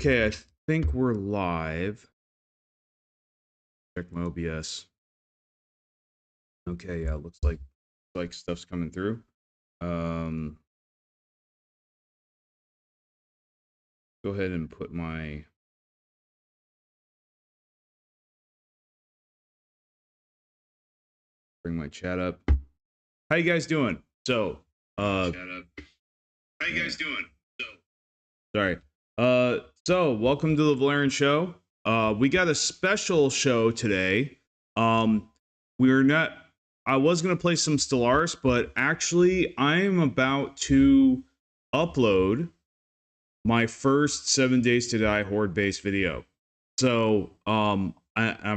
Okay, I think we're live. Check my OBS. Okay, yeah, looks like stuff's coming through. Go ahead and put my bring my chat up. How you guys doing? So, Chat up. How you guys doing? Sorry. So welcome to the Volairen Show. We got a special show today. We're not. I was gonna play some Stellaris, but actually, I'm about to upload my first 7 Days to Die horde based video. So I'm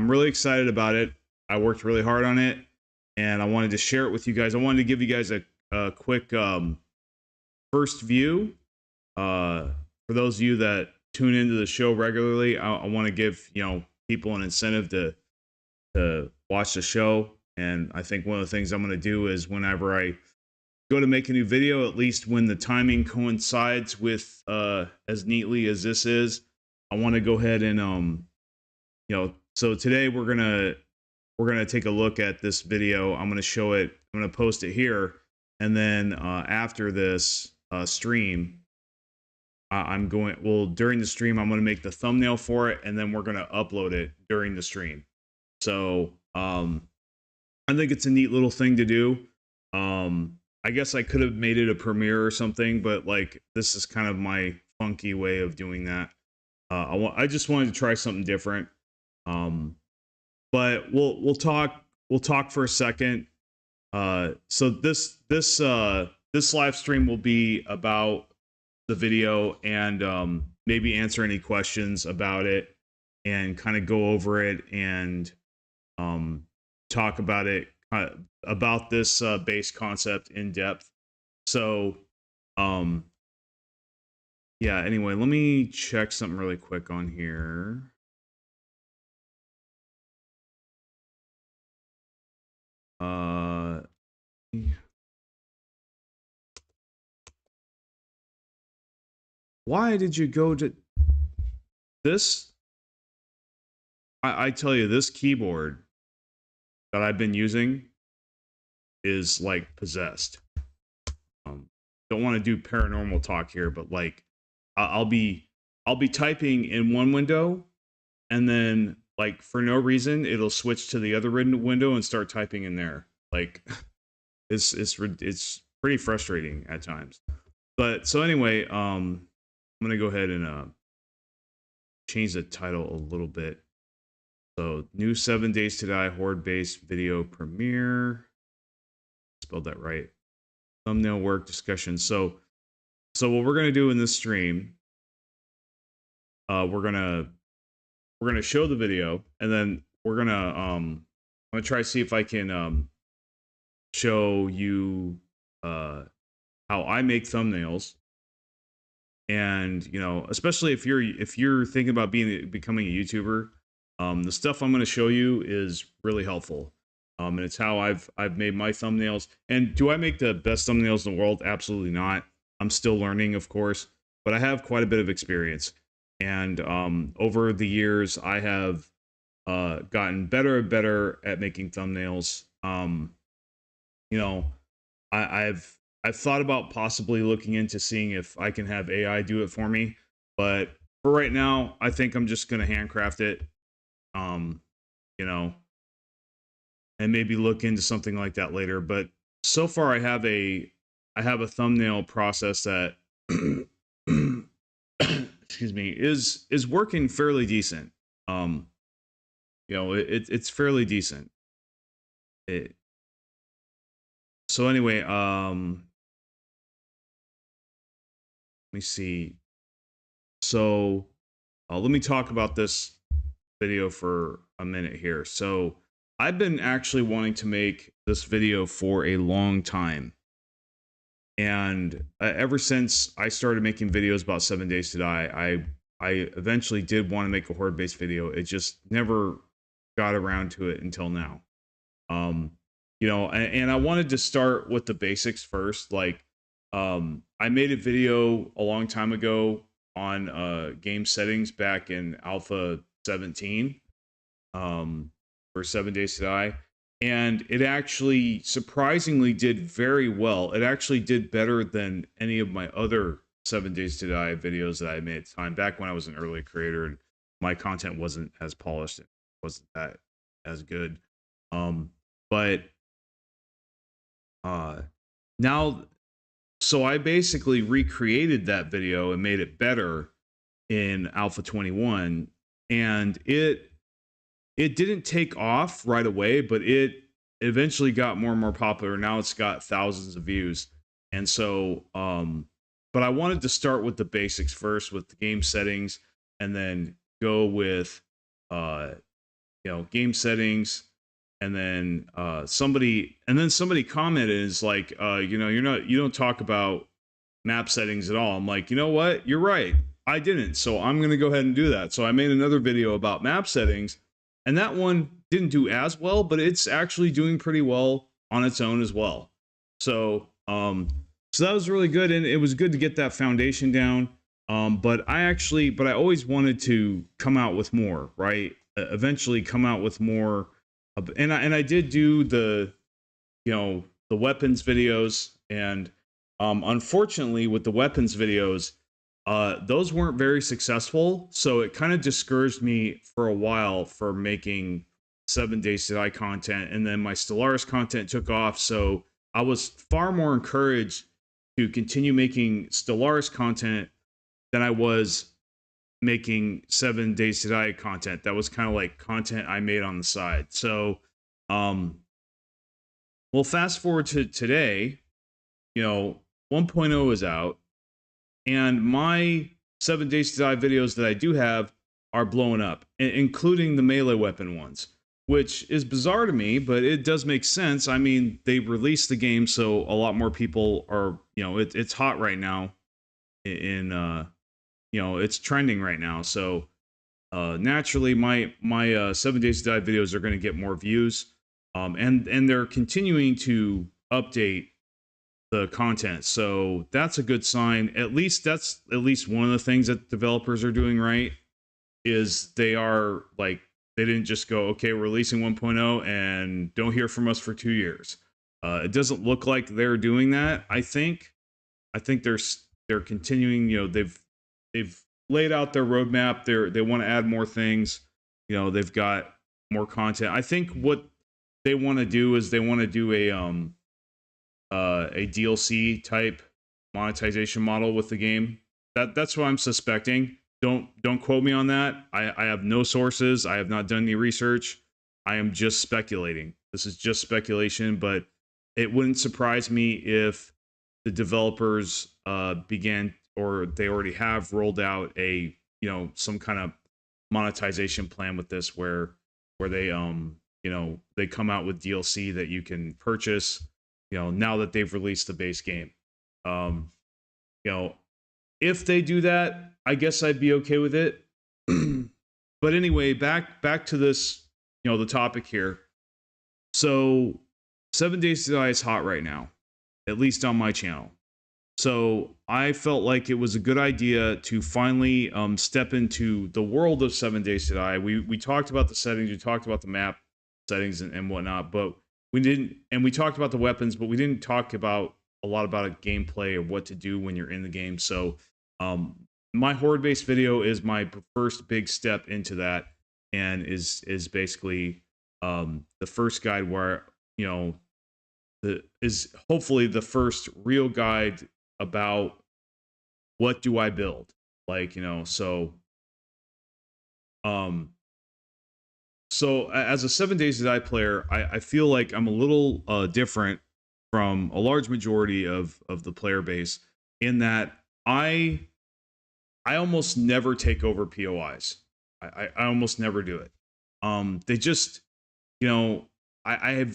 really excited about it. I worked really hard on it, and I wanted to share it with you guys. I wanted to give you guys a quick first view. For those of you that tune into the show regularly, I want to give people an incentive to watch the show. And I think one of the things I'm going to do is whenever I go to make a new video, at least when the timing coincides with as neatly as this is, I want to go ahead and so today we're gonna take a look at this video. I'm gonna show it. I'm gonna post it here, and then after this stream, during the stream, I'm going to make the thumbnail for it, and then we're going to upload it during the stream. So, I think it's a neat little thing to do. I guess I could have made it a premiere or something, but like, this is kind of my funky way of doing that. I just wanted to try something different. But we'll talk for a second. So this live stream will be about the video and maybe answer any questions about it and kind of go over it and talk about it, about this base concept in depth. So yeah, anyway, let me check something really quick on here. Why did you go to this? I tell you, this keyboard that I've been using is like possessed. Don't want to do paranormal talk here, but like I'll be typing in one window, and then like for no reason it'll switch to the other window and start typing in there. Like it's pretty frustrating at times. But so anyway, I'm gonna go ahead and change the title a little bit. So new 7 Days to Die horde based video premiere. Spelled that right. Thumbnail work discussion. So what we're gonna do in this stream, we're gonna show the video, and then we're gonna I'm gonna try to see if I can show you how I make thumbnails. And especially if you're thinking about becoming a YouTuber, the stuff I'm going to show you is really helpful. And it's how I've made my thumbnails. And do I make the best thumbnails in the world? Absolutely not. I'm still learning, of course, but I have quite a bit of experience. And over the years, I have gotten better and better at making thumbnails. I've thought about possibly looking into seeing if I can have AI do it for me, but for right now, I think I'm just gonna handcraft it. And maybe look into something like that later. But so far, I have a thumbnail process that excuse me, is working fairly decent. It's fairly decent. So anyway, let me see. So let me talk about this video for a minute here. So I've been actually wanting to make this video for a long time. And ever since I started making videos about 7 Days to Die, I eventually did want to make a horde-based video. It just never got around to it until now. And I wanted to start with the basics first. Like, I made a video a long time ago on game settings back in Alpha 17 for 7 Days to Die, and it actually surprisingly did very well. It actually did better than any of my other 7 Days to Die videos that I made at the time, back when I was an early creator and my content wasn't as polished, it wasn't that as good. But now, so I basically recreated that video and made it better in Alpha 21, and it didn't take off right away, but it eventually got more and more popular. Now it's got thousands of views. And so, but I wanted to start with the basics first, with the game settings, and then go with, game settings. And then somebody commented, is like, you don't talk about map settings at all. I'm like, you know what? You're right. I didn't. So I'm going to go ahead and do that. So I made another video about map settings, and that one didn't do as well, but it's actually doing pretty well on its own as well. So, so that was really good, and it was good to get that foundation down. But I always wanted to come out with more, right? Eventually come out with more. And I did do the weapons videos, and unfortunately with the weapons videos, those weren't very successful. So it kind of discouraged me for a while for making 7 Days to Die content, and then my Stellaris content took off. So I was far more encouraged to continue making Stellaris content than I was making 7 Days to Die content. That was kind of like content I made on the side. So, well, fast forward to today, 1.0 is out, and my 7 Days to Die videos that I do have are blowing up, including the melee weapon ones, which is bizarre to me, but it does make sense. I mean, they released the game, so a lot more people are, it's hot right now it's trending right now. So naturally my 7 Days to Die videos are going to get more views. And they're continuing to update the content. So that's a good sign. That's at least one of the things that developers are doing right, is they didn't just go, okay, we're releasing 1.0 and don't hear from us for 2 years. It doesn't look like they're doing that. I think they're continuing, they've laid out their roadmap. They want to add more things. They've got more content. I think what they want to do is they want to do a DLC type monetization model with the game. That's what I'm suspecting. Don't quote me on that. I have no sources. I have not done any research. I am just speculating. This is just speculation, but it wouldn't surprise me if the developers began, or they already have rolled out a some kind of monetization plan with this, where they they come out with DLC that you can purchase now that they've released the base game. If they do that, I guess I'd be okay with it. But anyway, back to this, the topic here. So 7 Days to Die is hot right now, at least on my channel. So I felt like it was a good idea to finally step into the world of 7 Days to Die. We talked about the settings, we talked about the map settings and whatnot, but we didn't, and we talked about the weapons, but we didn't talk about a lot about a gameplay or what to do when you're in the game. So my horde-based video is my first big step into that, and is basically the first guide where is hopefully the first real guide about what do I build, so as a 7 Days to Die player, I feel like I'm a little different from a large majority of the player base, in that I almost never take over POIs. I almost never do it. They just, I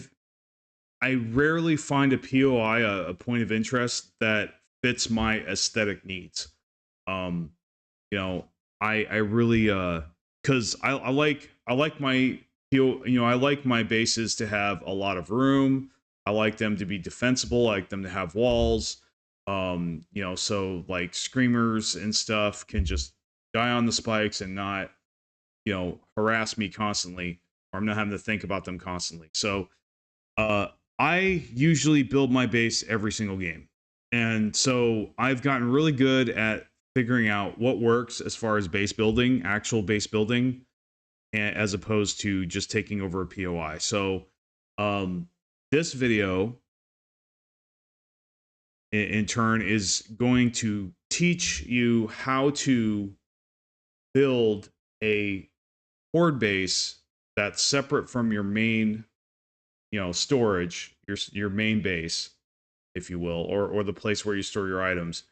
rarely find a POI, a point of interest, that fits my aesthetic needs. I really, cause I like my, I like my bases to have a lot of room. I like them to be defensible. I like them to have walls. You know, so like screamers and stuff can just die on the spikes and not, you know, harass me constantly, or I'm not having to think about them constantly. So uh I usually build my base every single game. And so I've gotten really good at figuring out what works as far as base building, actual base building, as opposed to just taking over a POI. So this video in turn is going to teach you how to build a horde base that's separate from your main, you know, storage, your main base, if you will, or the place where you store your items.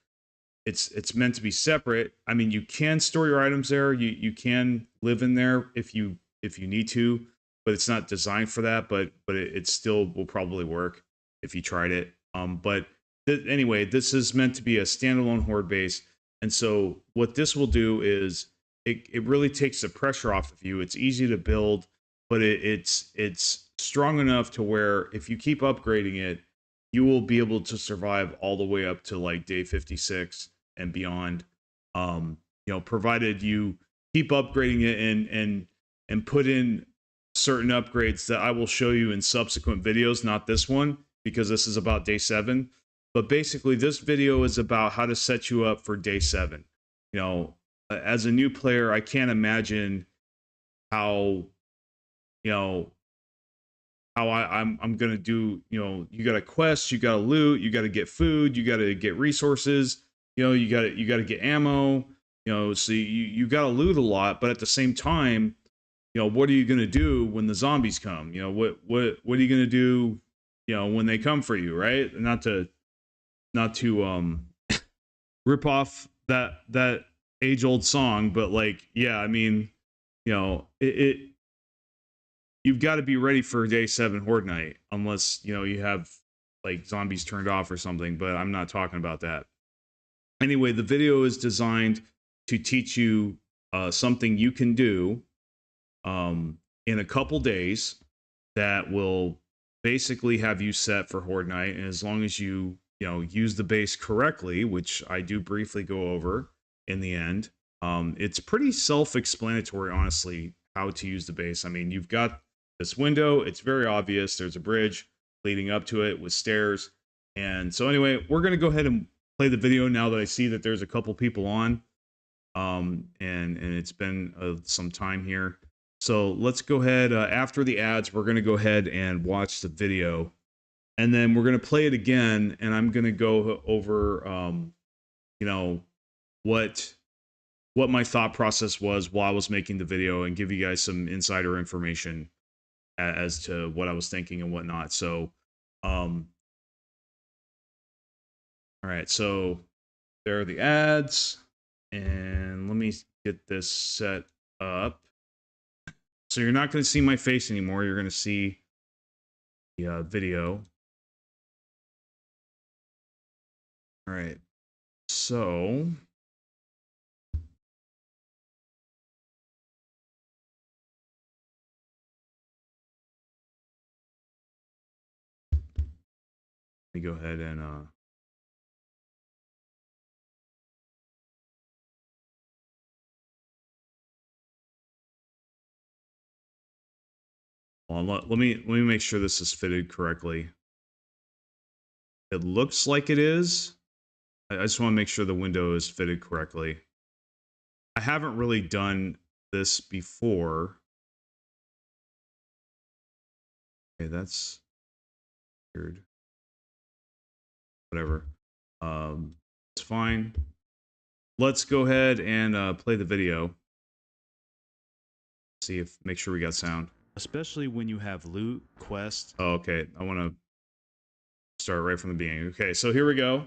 It's meant to be separate. I mean, you can store your items there. You can live in there if you need to, but it's not designed for that. But it still will probably work if you tried it. But anyway, this is meant to be a standalone horde base, and so what this will do is it really takes the pressure off of you. It's easy to build, but it's strong enough to where if you keep upgrading it, you will be able to survive all the way up to like day 56 and beyond. You know, provided you keep upgrading it and put in certain upgrades that I will show you in subsequent videos, not this one, because this is about day 7. But basically, this video is about how to set you up for day 7. You know, as a new player, I can't imagine how, you know, how I'm gonna do. You know, you got to quest, you got to loot, you got to get food, you got to get resources. You know, you got to get ammo. You know, so you got to loot a lot, but at the same time, you know, what are you gonna do when the zombies come? You know, what are you gonna do? You know, when they come for you, right? Not to rip off that age old song, but like, yeah, I mean, you know, you've got to be ready for day 7 horde night, unless, you know, you have like zombies turned off or something, but I'm not talking about that. Anyway, the video is designed to teach you something you can do in a couple days that will basically have you set for horde night. And as long as you know, use the base correctly, which I do briefly go over in the end, it's pretty self-explanatory, honestly, how to use the base. I mean, you've got this window, it's very obvious. There's a bridge leading up to it with stairs. And so anyway, we're going to go ahead and play the video now that I see that there's a couple people on. And it's been some time here. So let's go ahead, after the ads, we're going to go ahead and watch the video. And then we're going to play it again, and I'm going to go over, you know, what my thought process was while I was making the video, and give you guys some insider information as to what I was thinking and whatnot. So, all right, so there are the ads, and let me get this set up. So you're not going to see my face anymore. You're going to see the video. All right, so let me go ahead and let me make sure this is fitted correctly. It looks like it is. I just want to make sure the window is fitted correctly. I haven't really done this before. Okay, that's weird. Whatever. It's fine. Let's go ahead and play the video. See if, make sure we got sound. Especially when you have loot, quest. Oh, okay. I want to start right from the beginning. Okay, so here we go.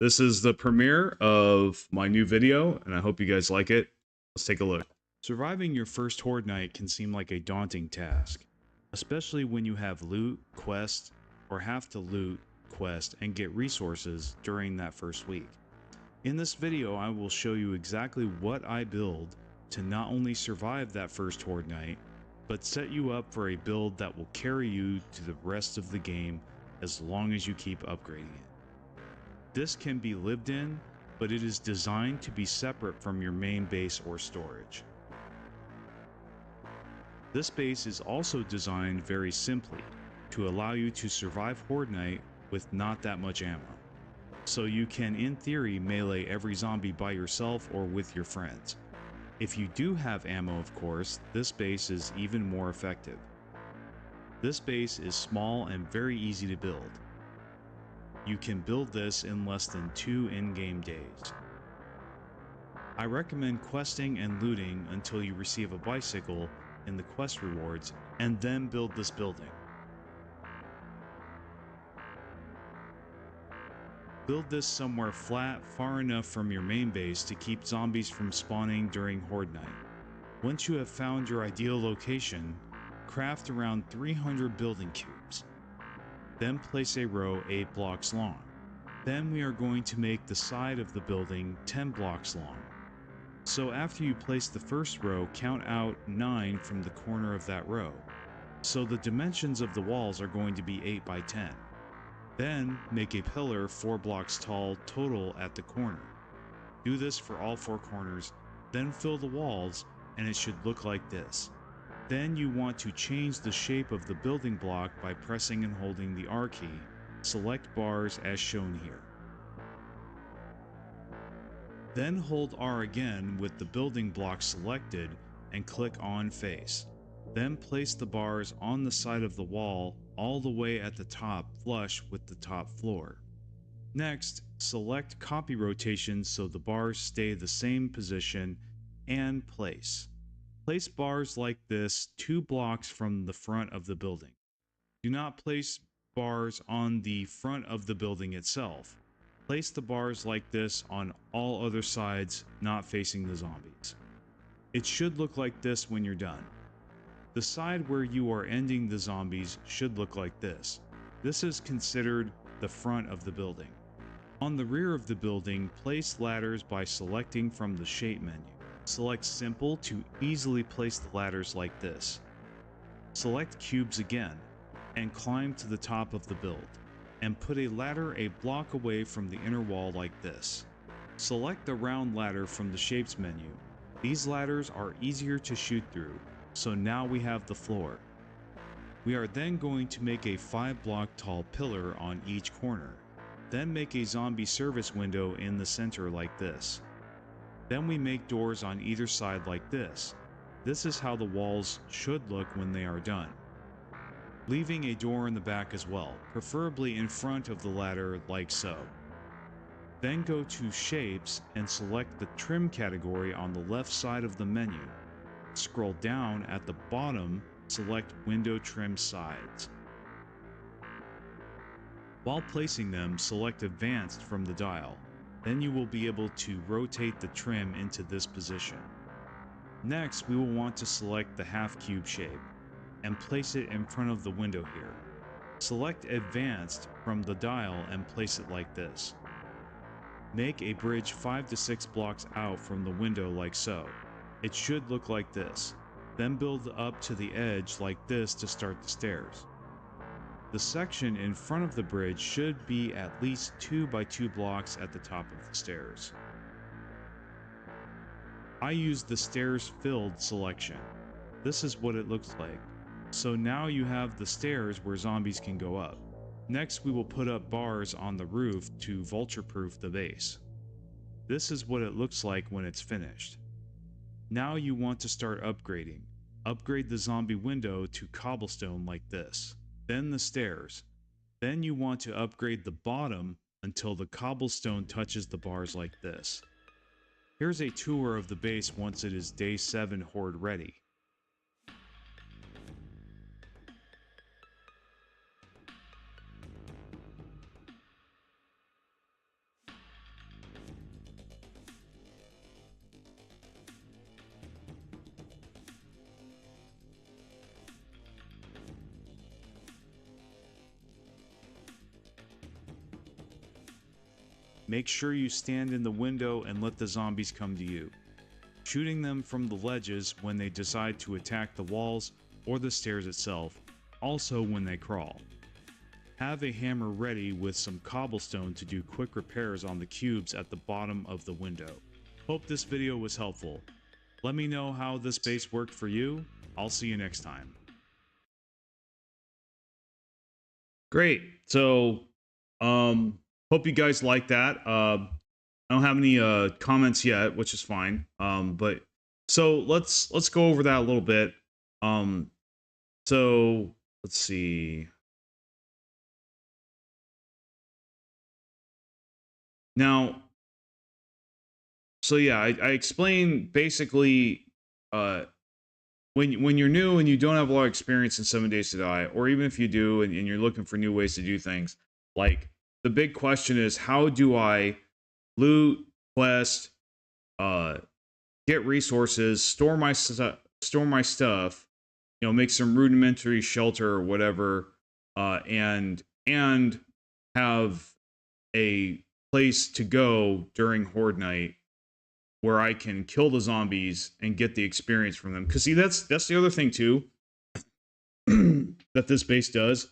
This is the premiere of my new video, and I hope you guys like it. Let's take a look. Surviving your first horde night can seem like a daunting task, especially when you have loot, quest, or have to loot, quest, and get resources during that first week. In this video, I will show you exactly what I build to not only survive that first horde night, but set you up for a build that will carry you to the rest of the game as long as you keep upgrading it. This can be lived in, but it is designed to be separate from your main base or storage. This base is also designed very simply to allow you to survive Horde Night with not that much ammo. So you can in theory melee every zombie by yourself or with your friends. If you do have ammo, of course, this base is even more effective. This base is small and very easy to build. You can build this in less than 2 in-game days. I recommend questing and looting until you receive a bicycle in the quest rewards, and then build this building. Build this somewhere flat, far enough from your main base to keep zombies from spawning during Horde Night. Once you have found your ideal location, craft around 300 building cubes. Then place a row 8 blocks long. Then we are going to make the side of the building 10 blocks long. So after you place the first row, count out 9 from the corner of that row. So the dimensions of the walls are going to be 8 by 10. Then make a pillar 4 blocks tall total at the corner. Do this for all 4 corners, then fill the walls, and it should look like this. Then you want to change the shape of the building block by pressing and holding the R key. Select bars as shown here. Then hold R again with the building block selected and click on face. Then place the bars on the side of the wall all the way at the top, flush with the top floor. Next, select copy rotation so the bars stay the same position and place. Place bars like this 2 blocks from the front of the building. Do not place bars on the front of the building itself. Place the bars like this on all other sides, not facing the zombies. It should look like this when you're done. The side where you are ending the zombies should look like this. This is considered the front of the building. On the rear of the building, place ladders by selecting from the shape menu. Select simple to easily place the ladders like this. Select cubes again, and climb to the top of the build, and put a ladder a block away from the inner wall like this. Select the round ladder from the shapes menu. These ladders are easier to shoot through, so now we have the floor. We are then going to make a 5 block tall pillar on each corner, then make a zombie service window in the center like this. Then we make doors on either side like this. This is how the walls should look when they are done. Leaving a door in the back as well, preferably in front of the ladder like so. Then go to Shapes and select the Trim category on the left side of the menu. Scroll down at the bottom, select Window Trim Sides. While placing them, select Advanced from the dial. Then you will be able to rotate the trim into this position. Next, we will want to select the half cube shape and place it in front of the window here. Select Advanced from the dial and place it like this. Make a bridge 5 to 6 blocks out from the window like so. It should look like this. Then build up to the edge like this to start the stairs. The section in front of the bridge should be at least 2 by 2 blocks at the top of the stairs. I used the stairs filled selection. This is what it looks like. So now you have the stairs where zombies can go up. Next we will put up bars on the roof to vulture-proof the base. This is what it looks like when it's finished. Now you want to start upgrading. Upgrade the zombie window to cobblestone like this. Then the stairs. Then you want to upgrade the bottom until the cobblestone touches the bars like this. Here's a tour of the base once it is day 7 Horde ready. Make sure you stand in the window and let the zombies come to you, shooting them from the ledges when they decide to attack the walls or the stairs itself, also when they crawl. Have a hammer ready with some cobblestone to do quick repairs on the cubes at the bottom of the window. Hope this video was helpful. Let me know how this base worked for you. I'll see you next time. Great. So, hope you guys like that. I don't have any comments yet, which is fine. But so let's go over that a little bit. So let's see. Now, so yeah, I explain basically when you're new and you don't have a lot of experience in 7 Days to Die, or even if you do and you're looking for new ways to do things, like the big question is, how do I loot, quest, get resources, store my stuff, you know, make some rudimentary shelter or whatever, and have a place to go during Horde Night where I can kill the zombies and get the experience from them. Because see, that's the other thing too that this base does.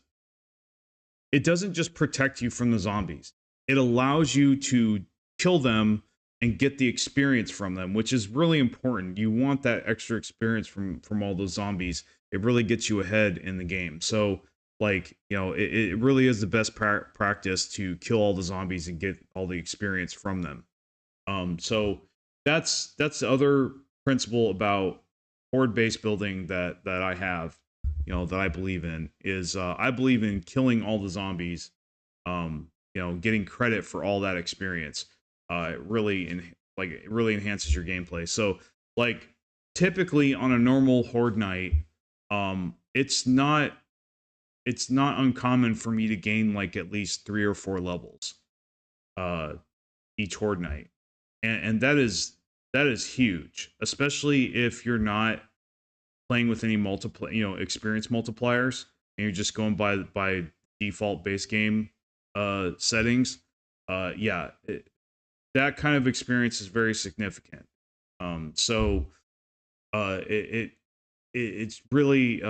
It doesn't just protect you from the zombies. It allows you to kill them and get the experience from them, which is really important. You want that extra experience from all those zombies. It really gets you ahead in the game. So, like, you know, it really is the best practice to kill all the zombies and get all the experience from them. So that's the other principle about horde base building that I have, you know, that I believe in, is I believe in killing all the zombies, you know, getting credit for all that experience. It really enhances your gameplay. So, like, typically on a normal horde night, it's not uncommon for me to gain like at least 3 or 4 levels each horde night, and that is huge, especially if you're not playing with any experience multipliers and you're just going by default base game settings. Yeah, that kind of experience is very significant. So it's really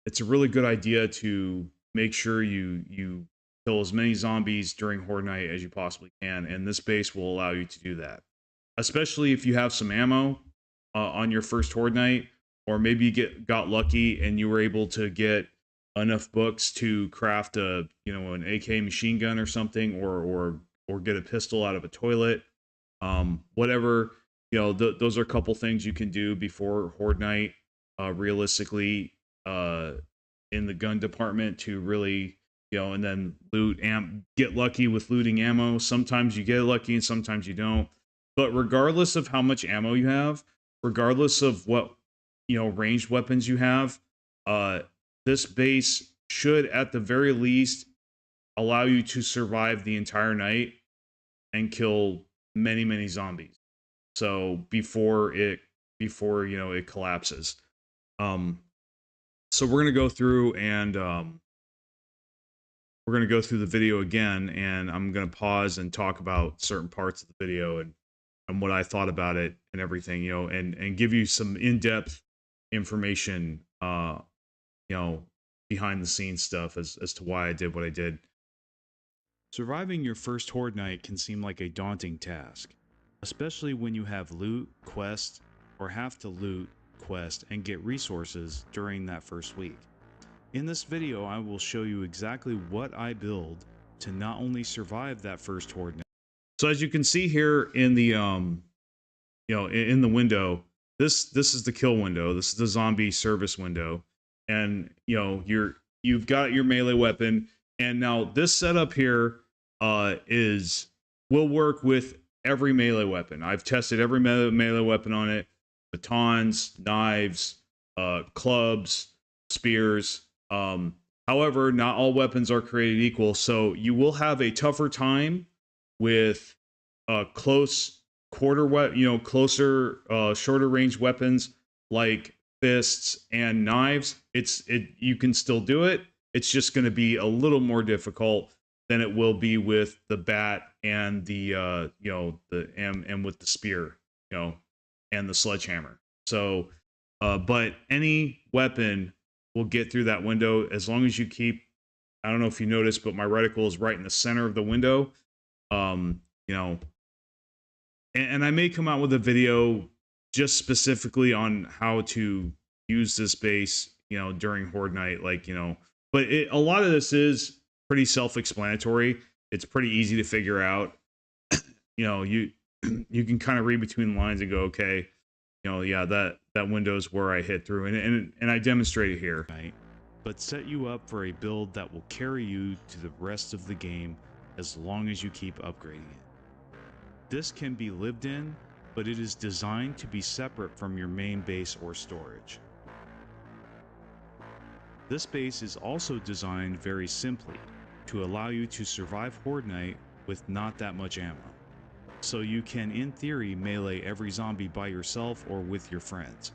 it's a really good idea to make sure you kill as many zombies during horde night as you possibly can, and this base will allow you to do that. Especially if you have some ammo on your first horde night, or maybe you got lucky and you were able to get enough books to craft an AK machine gun or something, or get a pistol out of a toilet. Whatever, you know, those are a couple things you can do before horde night. Realistically, in the gun department to really, you know, and then get lucky with looting ammo. Sometimes you get lucky and sometimes you don't. But regardless of how much ammo you have, regardless of what, you know, ranged weapons you have, this base should at the very least allow you to survive the entire night and kill many zombies. So before it collapses. So we're gonna go through and we're gonna go through the video again, and I'm gonna pause and talk about certain parts of the video and what I thought about it and everything, you know, and give you some in-depth information, you know, behind the scenes stuff as to why I did what I did. Surviving your first horde night can seem like a daunting task, especially when you have loot, quest, or have to loot, quest, and get resources during that first week. In this video, I will show you exactly what I build to not only survive that first horde night. So as you can see here in the in the window, this is the kill window. This is the zombie service window, and you know you've got your melee weapon, and now this setup here will work with every melee weapon. I've tested every melee weapon on it: batons, knives, clubs, spears. However, not all weapons are created equal, so you will have a tougher time with close closer, shorter range weapons like fists and knives. You can still do it. It's just going to be a little more difficult than it will be with the bat and the and with the spear, you know, and the sledgehammer. So, but any weapon will get through that window as long as you keep I don't know if you noticed, but my reticle is right in the center of the window. You know, and I may come out with a video just specifically on how to use this base, you know, during Horde night, like, you know, but a lot of this is pretty self-explanatory. It's pretty easy to figure out. You know, you can kind of read between the lines and go, okay, you know, yeah, that window is where I hit through, and I demonstrate it here. Right, but set you up for a build that will carry you to the rest of the game as long as you keep upgrading it. This can be lived in, but it is designed to be separate from your main base or storage. This base is also designed very simply to allow you to survive Horde night with not that much ammo. So you can, in theory, melee every zombie by yourself or with your friends.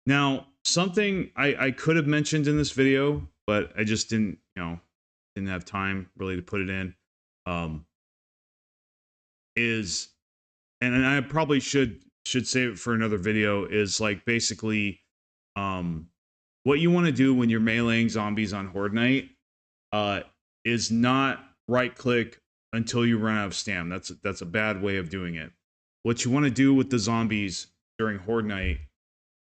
Now, something I could have mentioned in this video, but I just didn't, you know, didn't have time really to put it in, is, and I probably should save it for another video, is like basically what you want to do when you're meleeing zombies on Horde night is not right click until you run out of stam. That's a bad way of doing it. What you want to do with the zombies during Horde night,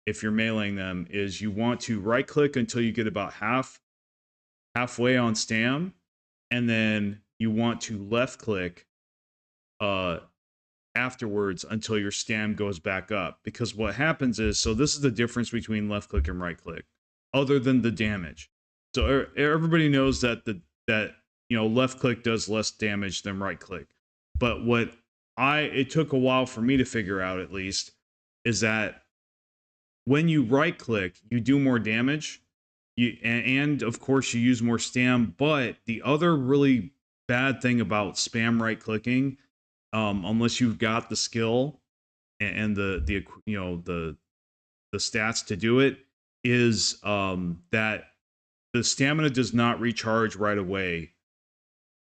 if you're meleeing them, is you want to right click until you get about halfway on stam, and then you want to left click afterwards until your stam goes back up. Because what happens is, so this is the difference between left click and right click, other than the damage. So everybody knows that you know, left click does less damage than right click. But what it took a while for me to figure out, at least, is that when you right click, you do more damage. And of course you use more stam. But the other really bad thing about spam right clicking, unless you've got the skill and the you know, the stats to do it, is that the stamina does not recharge right away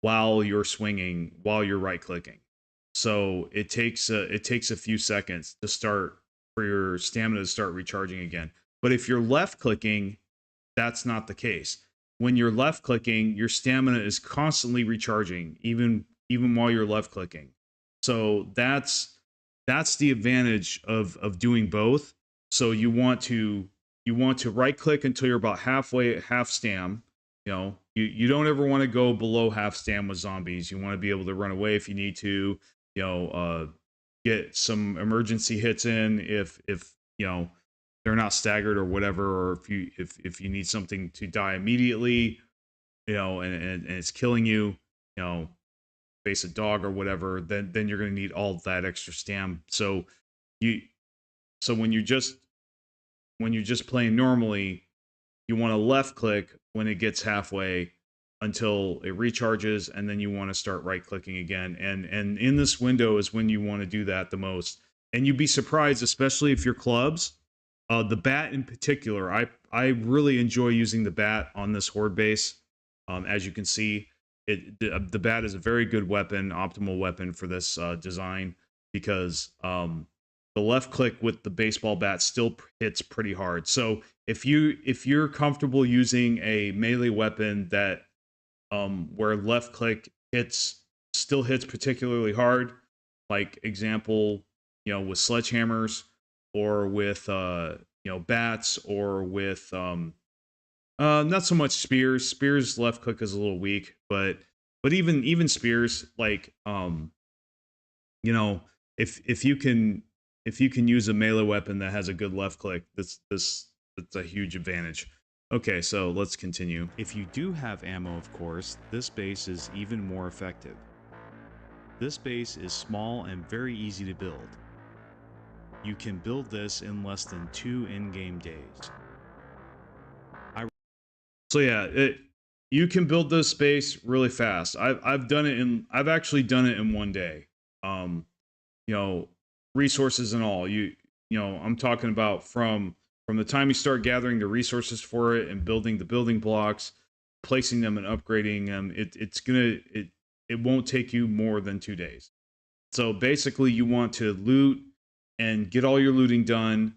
while you're swinging, while you're right clicking. So it takes a few seconds to start for your stamina to start recharging again. But if you're left clicking, that's not the case. When you're left clicking, your stamina is constantly recharging, even while you're left clicking. So that's the advantage of doing both. So you want to right click until you're about half stam. You know, you don't ever want to go below half stam with zombies. You want to be able to run away if you need to. You know, get some emergency hits in if you know they're not staggered or whatever, or if you need something to die immediately, you know, and it's killing you, you know, face a dog or whatever, then you're going to need all that extra stam. So when you're just playing normally, you want to left click when it gets halfway until it recharges, and then you want to start right clicking again. And in this window is when you want to do that the most. And you'd be surprised, especially if you're clubs. The bat in particular, I really enjoy using the bat on this horde base. As you can see, the bat is a very good weapon, optimal weapon for this design, because the left click with the baseball bat still hits pretty hard. So if you're comfortable using a melee weapon that where left click still hits particularly hard, like example, you know, with sledgehammers, or with you know, bats, or with not so much spears. Spears left click is a little weak, but even spears, like you know, if you can use a melee weapon that has a good left click, that's a huge advantage. Okay, so let's continue. If you do have ammo, of course, this base is even more effective. This base is small and very easy to build. You can build this in less than 2 in-game days. So yeah, you can build this base really fast. I've actually done it in 1 day. You know, resources and all. You know, I'm talking about from the time you start gathering the resources for it and building the building blocks, placing them and upgrading them. It won't take you more than 2 days. So basically, you want to loot and get all your looting done,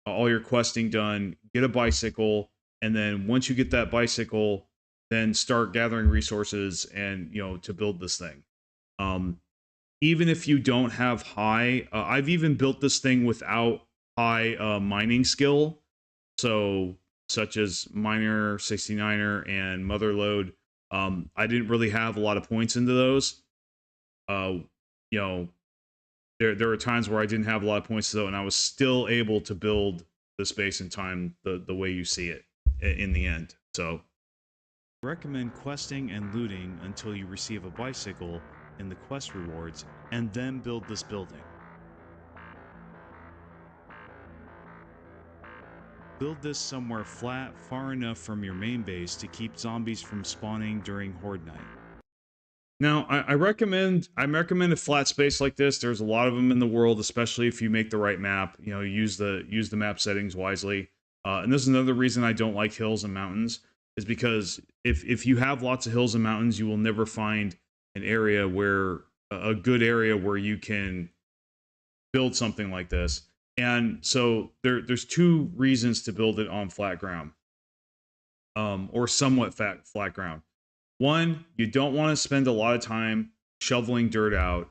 all your questing done, get a bicycle, and then once you get that bicycle, then start gathering resources and, you know, to build this thing. Even if you don't have high, I've even built this thing without high mining skill. So such as Miner, 69er, and Motherlode. I didn't really have a lot of points into those. You know, there were times where I didn't have a lot of points though, and I was still able to build the space and time the way you see it in the end. So Recommend questing and looting until you receive a bicycle in the quest rewards, and then build this building. Build this somewhere flat, far enough from your main base to keep zombies from spawning during Horde night. now I recommend a flat space like this. There's a lot of them in the world, especially if you make the right map. You know, use the map settings wisely. And this is another reason I don't like hills and mountains, is because if you have lots of hills and mountains, you will never find an area where a good area where you can build something like this. And so there's two reasons to build it on flat ground, or somewhat flat ground. One, you don't want to spend a lot of time shoveling dirt out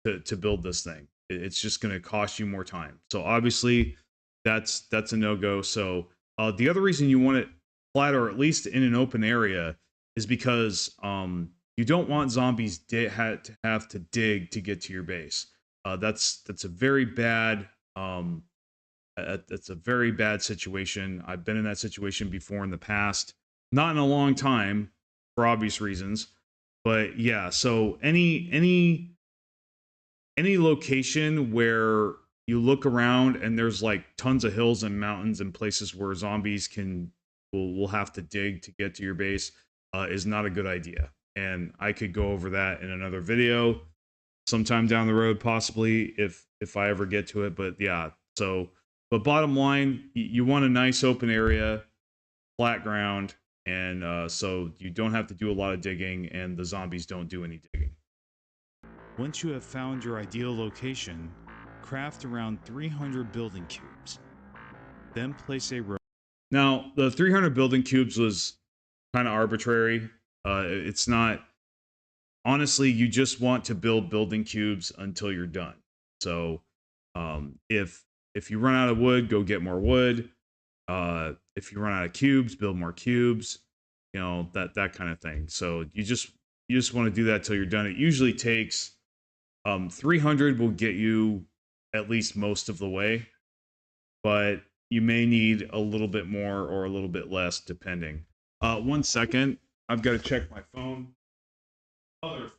to build this thing. It's just going to cost you more time. So obviously, that's a no-go. So the other reason you want it flat, or at least in an open area, is because you don't want zombies to have to dig to get to your base. That's a very bad that's a very bad situation. I've been in that situation before in the past, not in a long time for obvious reasons, but yeah. So any location where you look around and there's like tons of hills and mountains and places where zombies will have to dig to get to your base is not a good idea. And I could go over that in another video sometime down the road, possibly if I ever get to it. But yeah, so but bottom line, you want a nice open area, flat ground, and so you don't have to do a lot of digging, and the zombies don't do any digging. Once you have found your ideal location, craft around 300 building cubes. Then place a row. Now, the 300 building cubes was kind of arbitrary. It's not. Honestly, you just want to build building cubes until you're done. So, if you run out of wood, go get more wood. If you run out of cubes, build more cubes. You know, that kind of thing. So you just want to do that till you're done. It usually takes 300 will get you at least most of the way, but you may need a little bit more or a little bit less depending. 1 second, I've got to check my phone. Other phone.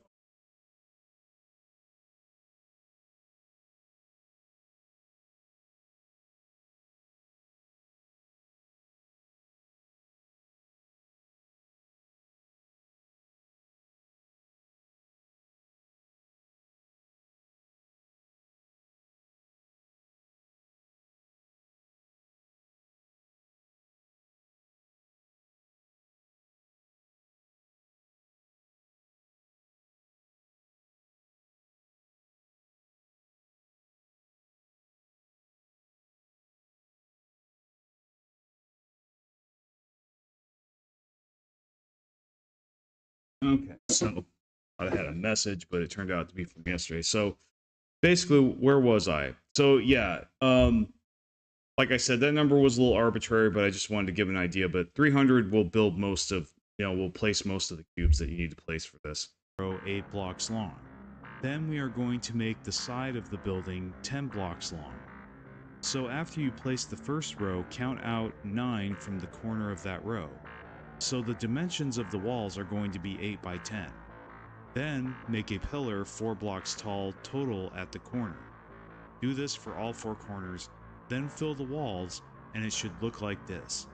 Okay, so I had a message, but it turned out to be from yesterday. So basically, where was I? So yeah, like I said, that number was a little arbitrary, but I just wanted to give an idea. But 300 will build most of, will place most of the cubes that you need to place for this. Row 8 blocks long. Then we are going to make the side of the building 10 blocks long. So after you place the first row, count out 9 from the corner of that row. So the dimensions of the walls are going to be 8 by 10. Then make a pillar 4 blocks tall total at the corner. Do this for all 4 corners, then fill the walls, and it should look like this.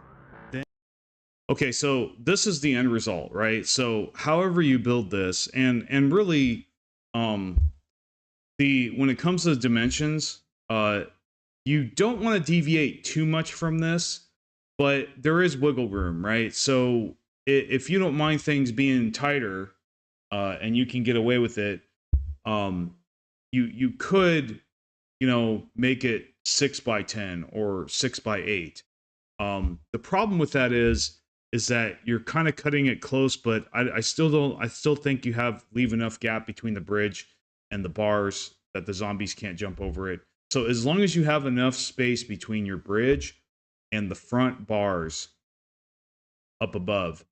Okay, so this is the end result, right? So however you build this, and really, when it comes to the dimensions, you don't want to deviate too much from this, but there is wiggle room, right? So if you don't mind things being tighter, and you can get away with it, you could, make it 6 by 10 or 6 by 8. The problem with that is is that you're kind of cutting it close, but I still don't. I still think you leave enough gap between the bridge and the bars that the zombies can't jump over it. So as long as you have enough space between your bridge and the front bars up above,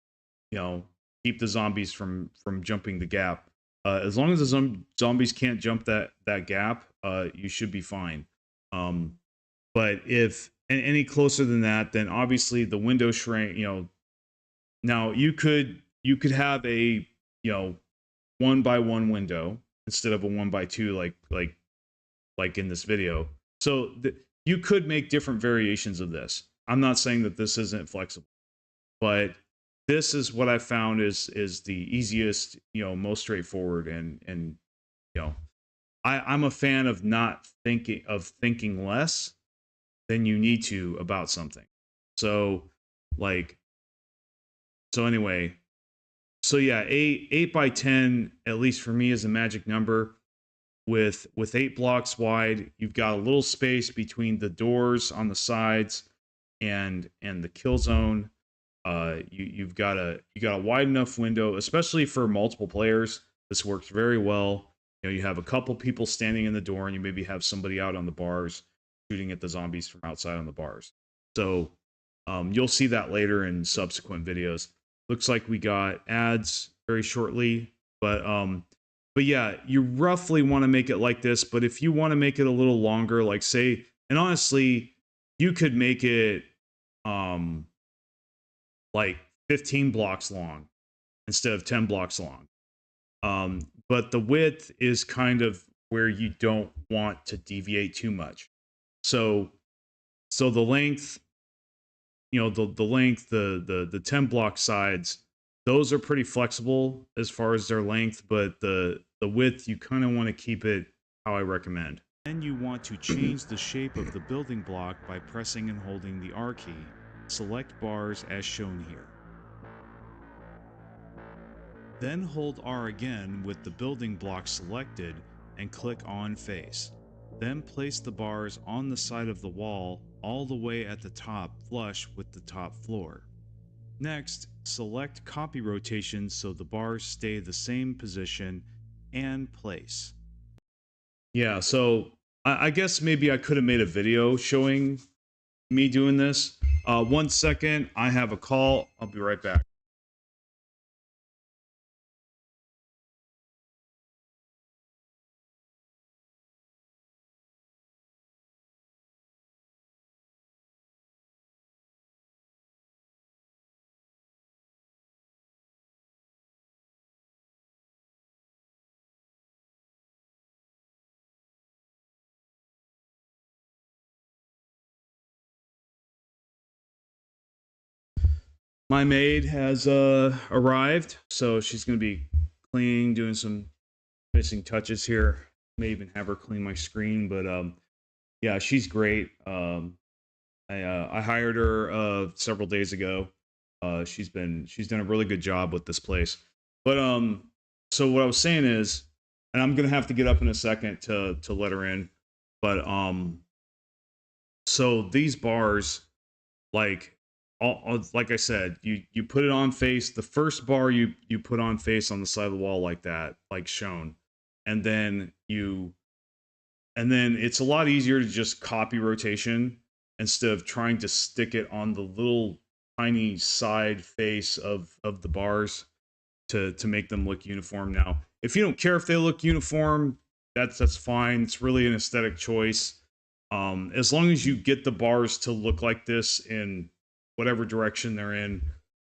keep the zombies from jumping the gap. As long as the zombies can't jump that gap, you should be fine. But if any closer than that, then obviously the window shrink. Now you could have a 1x1 window instead of a 1x2 like in this video. So you could make different variations of this. I'm not saying that this isn't flexible, but this is what I found is the easiest, most straightforward, and I'm a fan of not thinking less than you need to about something. So anyway, so yeah, 8x10 at least for me is a magic number. With 8 blocks wide, you've got a little space between the doors on the sides and the kill zone. You got a wide enough window, especially for multiple players. This works very well. You have a couple people standing in the door, and you maybe have somebody out on the bars shooting at the zombies from outside on the bars. So you'll see that later in subsequent videos. Looks like we got ads very shortly, but yeah, you roughly want to make it like this. But if you want to make it a little longer, like say, and honestly, you could make it like 15 blocks long instead of 10 blocks long. But the width is kind of where you don't want to deviate too much. So the length, the length, the 10 block sides, those are pretty flexible as far as their length, but the width, you kind of want to keep it how I recommend. Then you want to change the shape of the building block by pressing and holding the R key. Select bars as shown here. Then hold R again with the building block selected and click on face. Then place the bars on the side of the wall all the way at the top, flush with the top floor. Next, select copy rotation so the bars stay the same position and place. Yeah, so I guess maybe I could have made a video showing me doing this. 1 second, I have a call. I'll be right back. My maid has arrived, so she's gonna be cleaning, doing some finishing touches here. May even have her clean my screen, but yeah, she's great. I hired her several days ago. She's done a really good job with this place. But so what I was saying is, and I'm gonna have to get up in a second to let her in, but so these bars, like like I said, you put it on face. The first bar you put on face on the side of the wall like that, like shown, and then it's a lot easier to just copy rotation instead of trying to stick it on the little tiny side face of the bars to make them look uniform. Now, if you don't care if they look uniform, that's fine. It's really an aesthetic choice. As long as you get the bars to look like this in whatever direction they're in,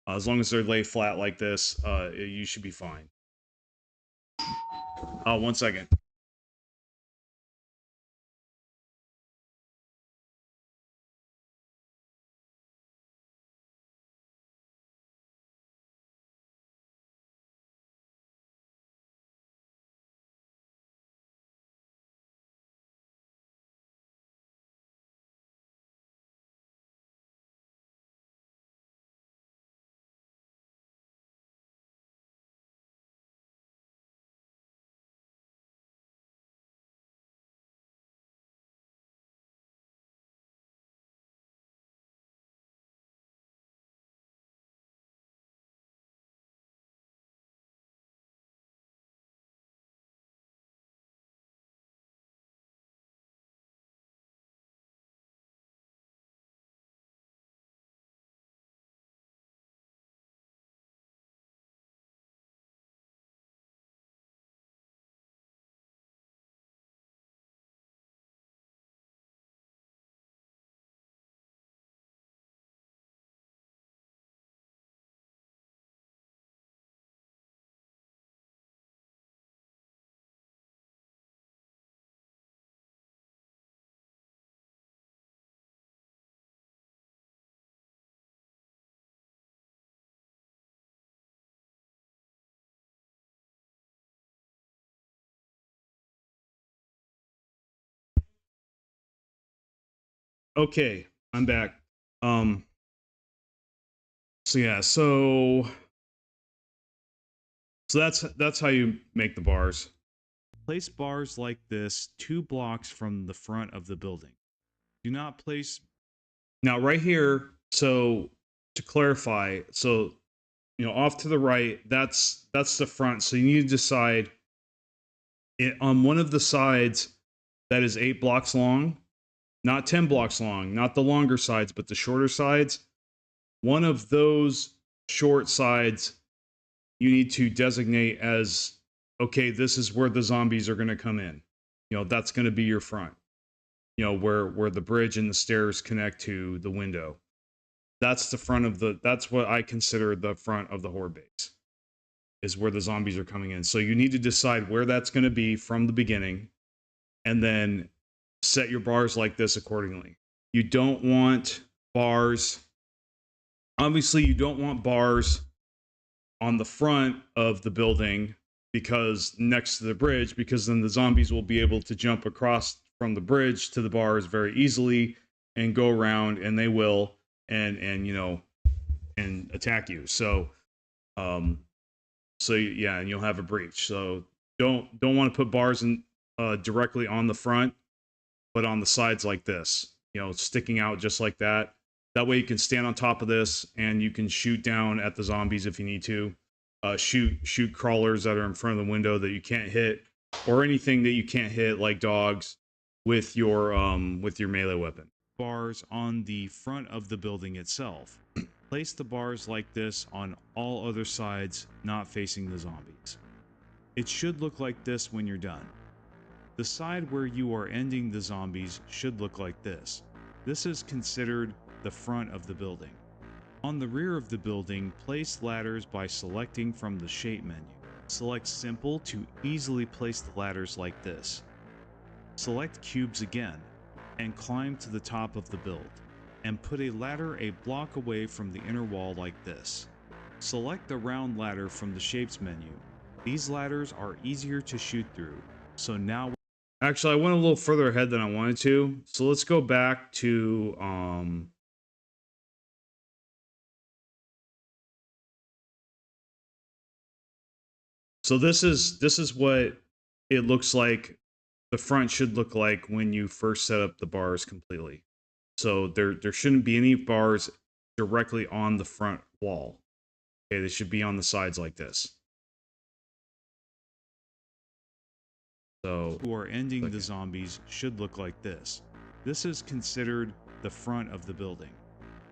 as long as they're laid flat like this, you should be fine. 1 second. Okay, I'm back. So yeah, so that's how you make the bars. Place bars like this 2 blocks from the front of the building. Do not place. Now right here, so to clarify, so off to the right, that's the front. So you need to decide on one of the sides that is 8 blocks long, not 10 blocks long, not the longer sides, but the shorter sides. One of those short sides you need to designate as, okay, this is where the zombies are going to come in. That's going to be your front. Where the bridge and the stairs connect to the window. That's the front of that's what I consider the front of the horde base, is where the zombies are coming in. So you need to decide where that's going to be from the beginning, and then set your bars like this accordingly. You don't want bars. Obviously, you don't want bars on the front of the building because next to the bridge, because then the zombies will be able to jump across from the bridge to the bars very easily and go around, and they will, and attack you. So yeah, and you'll have a breach. So don't want to put bars in directly on the front, but on the sides like this, sticking out just like that. That way you can stand on top of this and you can shoot down at the zombies if you need to. Shoot crawlers that are in front of the window that you can't hit, or anything that you can't hit, like dogs, with your melee weapon. Bars on the front of the building itself. Place the bars like this on all other sides, not facing the zombies. It should look like this when you're done. The side where you are ending the zombies should look like this. This is considered the front of the building. On the rear of the building, place ladders by selecting from the shape menu. Select simple to easily place the ladders like this. Select cubes again, and climb to the top of the build, and put a ladder a block away from the inner wall like this. Select the round ladder from the shapes menu. These ladders are easier to shoot through, so now... Actually, I went a little further ahead than I wanted to, so let's go back to so this is what it looks like. The front should look like when you first set up the bars completely. So there shouldn't be any bars directly on the front wall. Okay, they should be on the sides like this. So who are ending the zombies should look like this. This is considered the front of the building.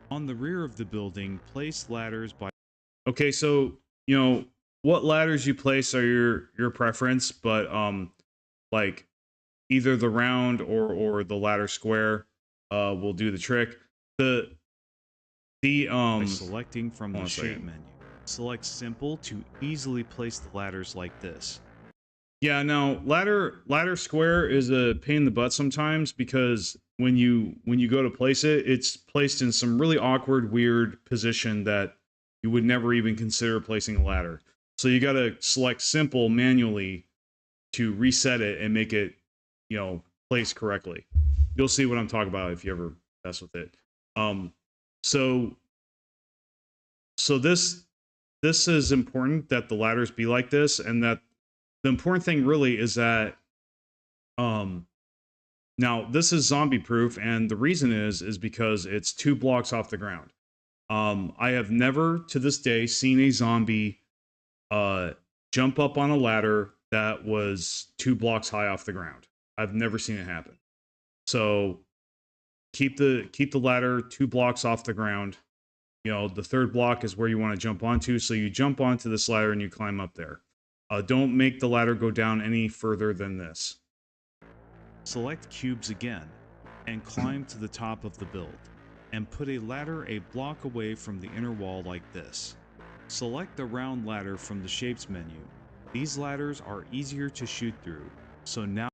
On the rear of the building, place ladders by... Okay, so what ladders you place are your preference, but like either the round or the ladder square will do the trick. The by selecting from the shape menu. Select simple to easily place the ladders like this. Yeah, now ladder square is a pain in the butt sometimes, because when you go to place it, it's placed in some really awkward, weird position that you would never even consider placing a ladder. So you got to select simple manually to reset it and make it, placed correctly. You'll see what I'm talking about if you ever mess with it. So this is important that the ladders be like this, and that the important thing really is that now this is zombie proof, and the reason is because it's 2 blocks off the ground. I have never to this day seen a zombie jump up on a ladder that was 2 blocks high off the ground. I've never seen it happen. So keep the ladder 2 blocks off the ground. The 3rd block is where you want to jump onto. So you jump onto this ladder and you climb up there. Don't make the ladder go down any further than this. Select cubes again, and climb to the top of the build, and put a ladder a block away from the inner wall like this. Select the round ladder from the shapes menu. These ladders are easier to shoot through, so now...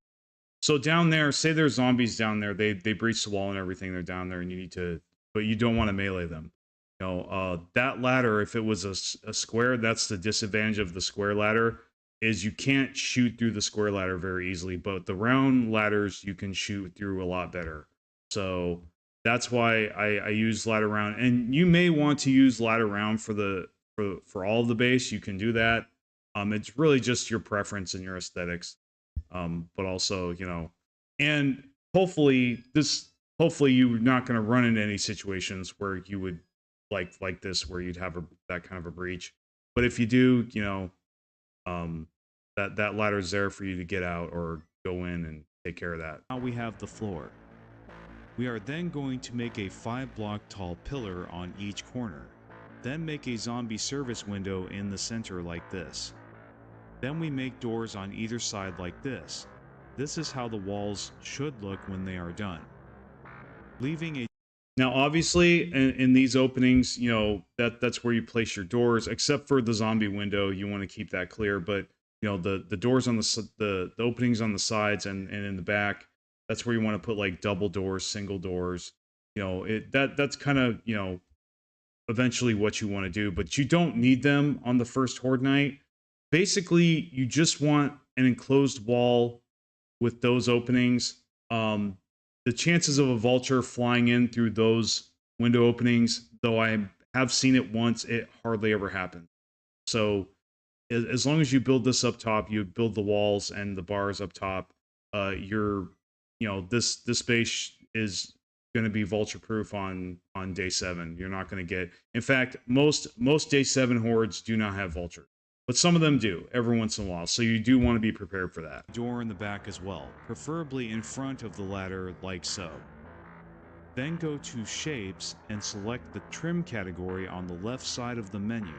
So down there, say there's zombies down there, they breach the wall and everything, they're down there, and you need to... But you don't want to melee them. That ladder, if it was a square, that's the disadvantage of the square ladder, is you can't shoot through the square ladder very easily, but the round ladders you can shoot through a lot better. So that's why I use ladder round. And you may want to use ladder round for all of the base. You can do that. It's really just your preference and your aesthetics. But also, you know, and hopefully you're not going to run into any situations where you would like this, where you'd have that kind of a breach. But if you do, you know, that ladder's there for you to get out or go in and take care of that. Now we have the floor. We are then going to make a 5-block tall pillar on each corner. Then make a zombie service window in the center like this. Then we make doors on either side like this. This is how the walls should look when they are done. Leaving a Now, obviously, in these openings, you know, that's where you place your doors, except for the zombie window. You want to keep that clear, but you know, the doors on the openings on the sides and in the back, that's where you want to put like double doors, single doors. You know, that's kind of, you know, eventually what you want to do, but you don't need them on the first horde night. Basically, you just want an enclosed wall with those openings. The chances of a vulture flying in through those window openings, though I have seen it once, it hardly ever happens. So as long as you build this up top, you build the walls and the bars up top, this base is going to be vulture proof on day 7. You're not going to get, in fact, most day 7 hordes do not have vulture, but some of them do every once in a while. So you do want to be prepared for that. door in the back as well, preferably in front of the ladder like so. Then go to Shapes and select the Trim category on the left side of the menu.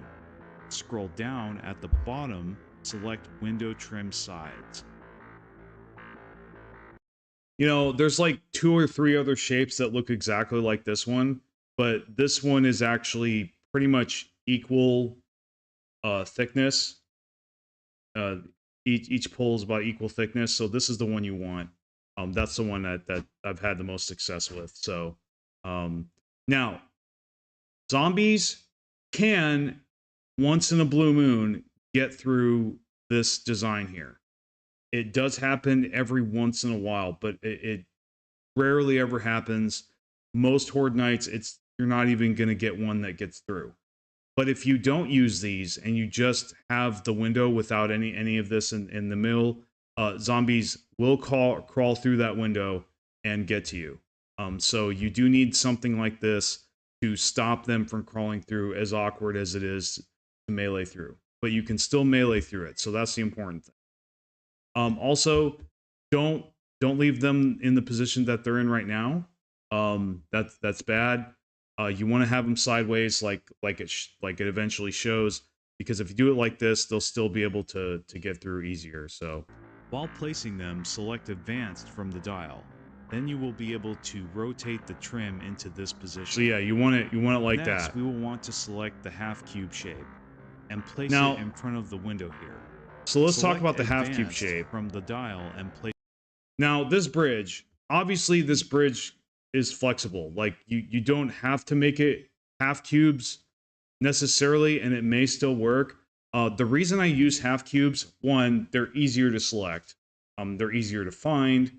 Scroll down at the bottom, select Window Trim Sides. You know, there's like 2 or 3 other shapes that look exactly like this one, but this one is actually pretty much equal thickness. Each pole is about equal thickness, so this is the one you want. That's the one that I've had the most success with. So now, zombies can, once in a blue moon, get through this design here. It does happen every once in a while, but it rarely ever happens. Most horde nights, you're not even going to get one that gets through. But if you don't use these and you just have the window without any of this in the middle, zombies will crawl through that window and get to you. So you do need something like this to stop them from crawling through, as awkward as it is to melee through. But you can still melee through it, so that's the important thing. Also, don't leave them in the position that they're in right now. That's bad. You want to have them sideways, like it eventually shows, because if you do it like this, they'll still be able to get through easier. So, while placing them, select Advanced from the dial. Then you will be able to rotate the trim into this position. So yeah, you want it like Next, that. we will want to select the half cube shape and place now, it in front of the window here. So let's Select talk about the half cube Advanced shape from the dial and place. Now, this bridge, obviously this bridge is flexible. Like you don't have to make it half cubes necessarily, and it may still work. The reason I use half cubes, one, they're easier to select, they're easier to find,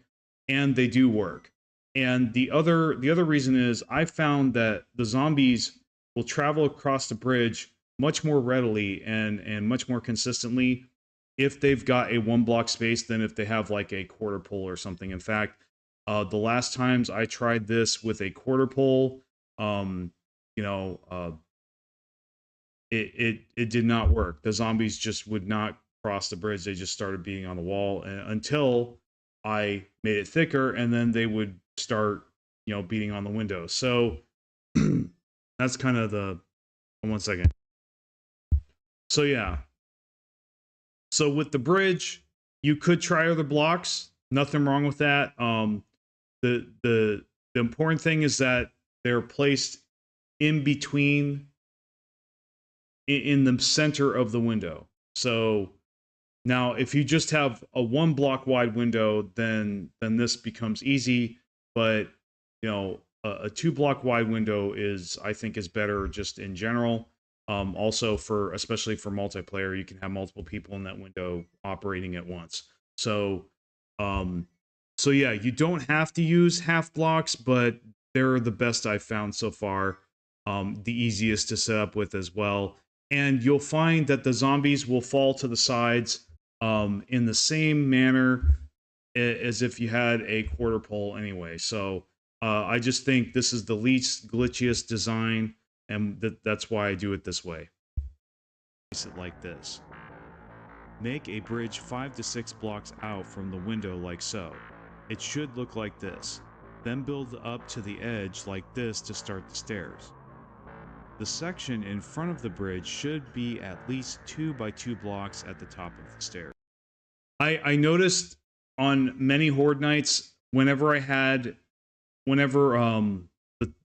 and they do work. And the other reason is I found that the zombies will travel across the bridge much more readily and much more consistently if they've got a 1-block space than if they have like a quarter pole or something. In fact, the last times I tried this with a quarter pole, it did not work. The zombies just would not cross the bridge. They just started beating on the wall until I made it thicker, and then they would start, beating on the window. So that's kind of the. 1 second. So yeah. So with the bridge, you could try other blocks. Nothing wrong with that. The important thing is that they're placed in between, in the center of the window. So now, if you just have a 1-block wide window, then this becomes easy. But a 2-block wide window I think is better just in general. Also especially for multiplayer, you can have multiple people in that window operating at once. So yeah, you don't have to use half blocks, but they're the best I've found so far. The easiest to set up with as well. And you'll find that the zombies will fall to the sides in the same manner as if you had a quarter pole anyway. So I just think this is the least glitchiest design, and that's why I do it this way. Place it like this. Make a bridge 5 to 6 blocks out from the window like so. It should look like this. Then build up to the edge like this to start the stairs. The section in front of the bridge should be at least 2 by 2 blocks at the top of the stairs. I noticed on many horde nights, whenever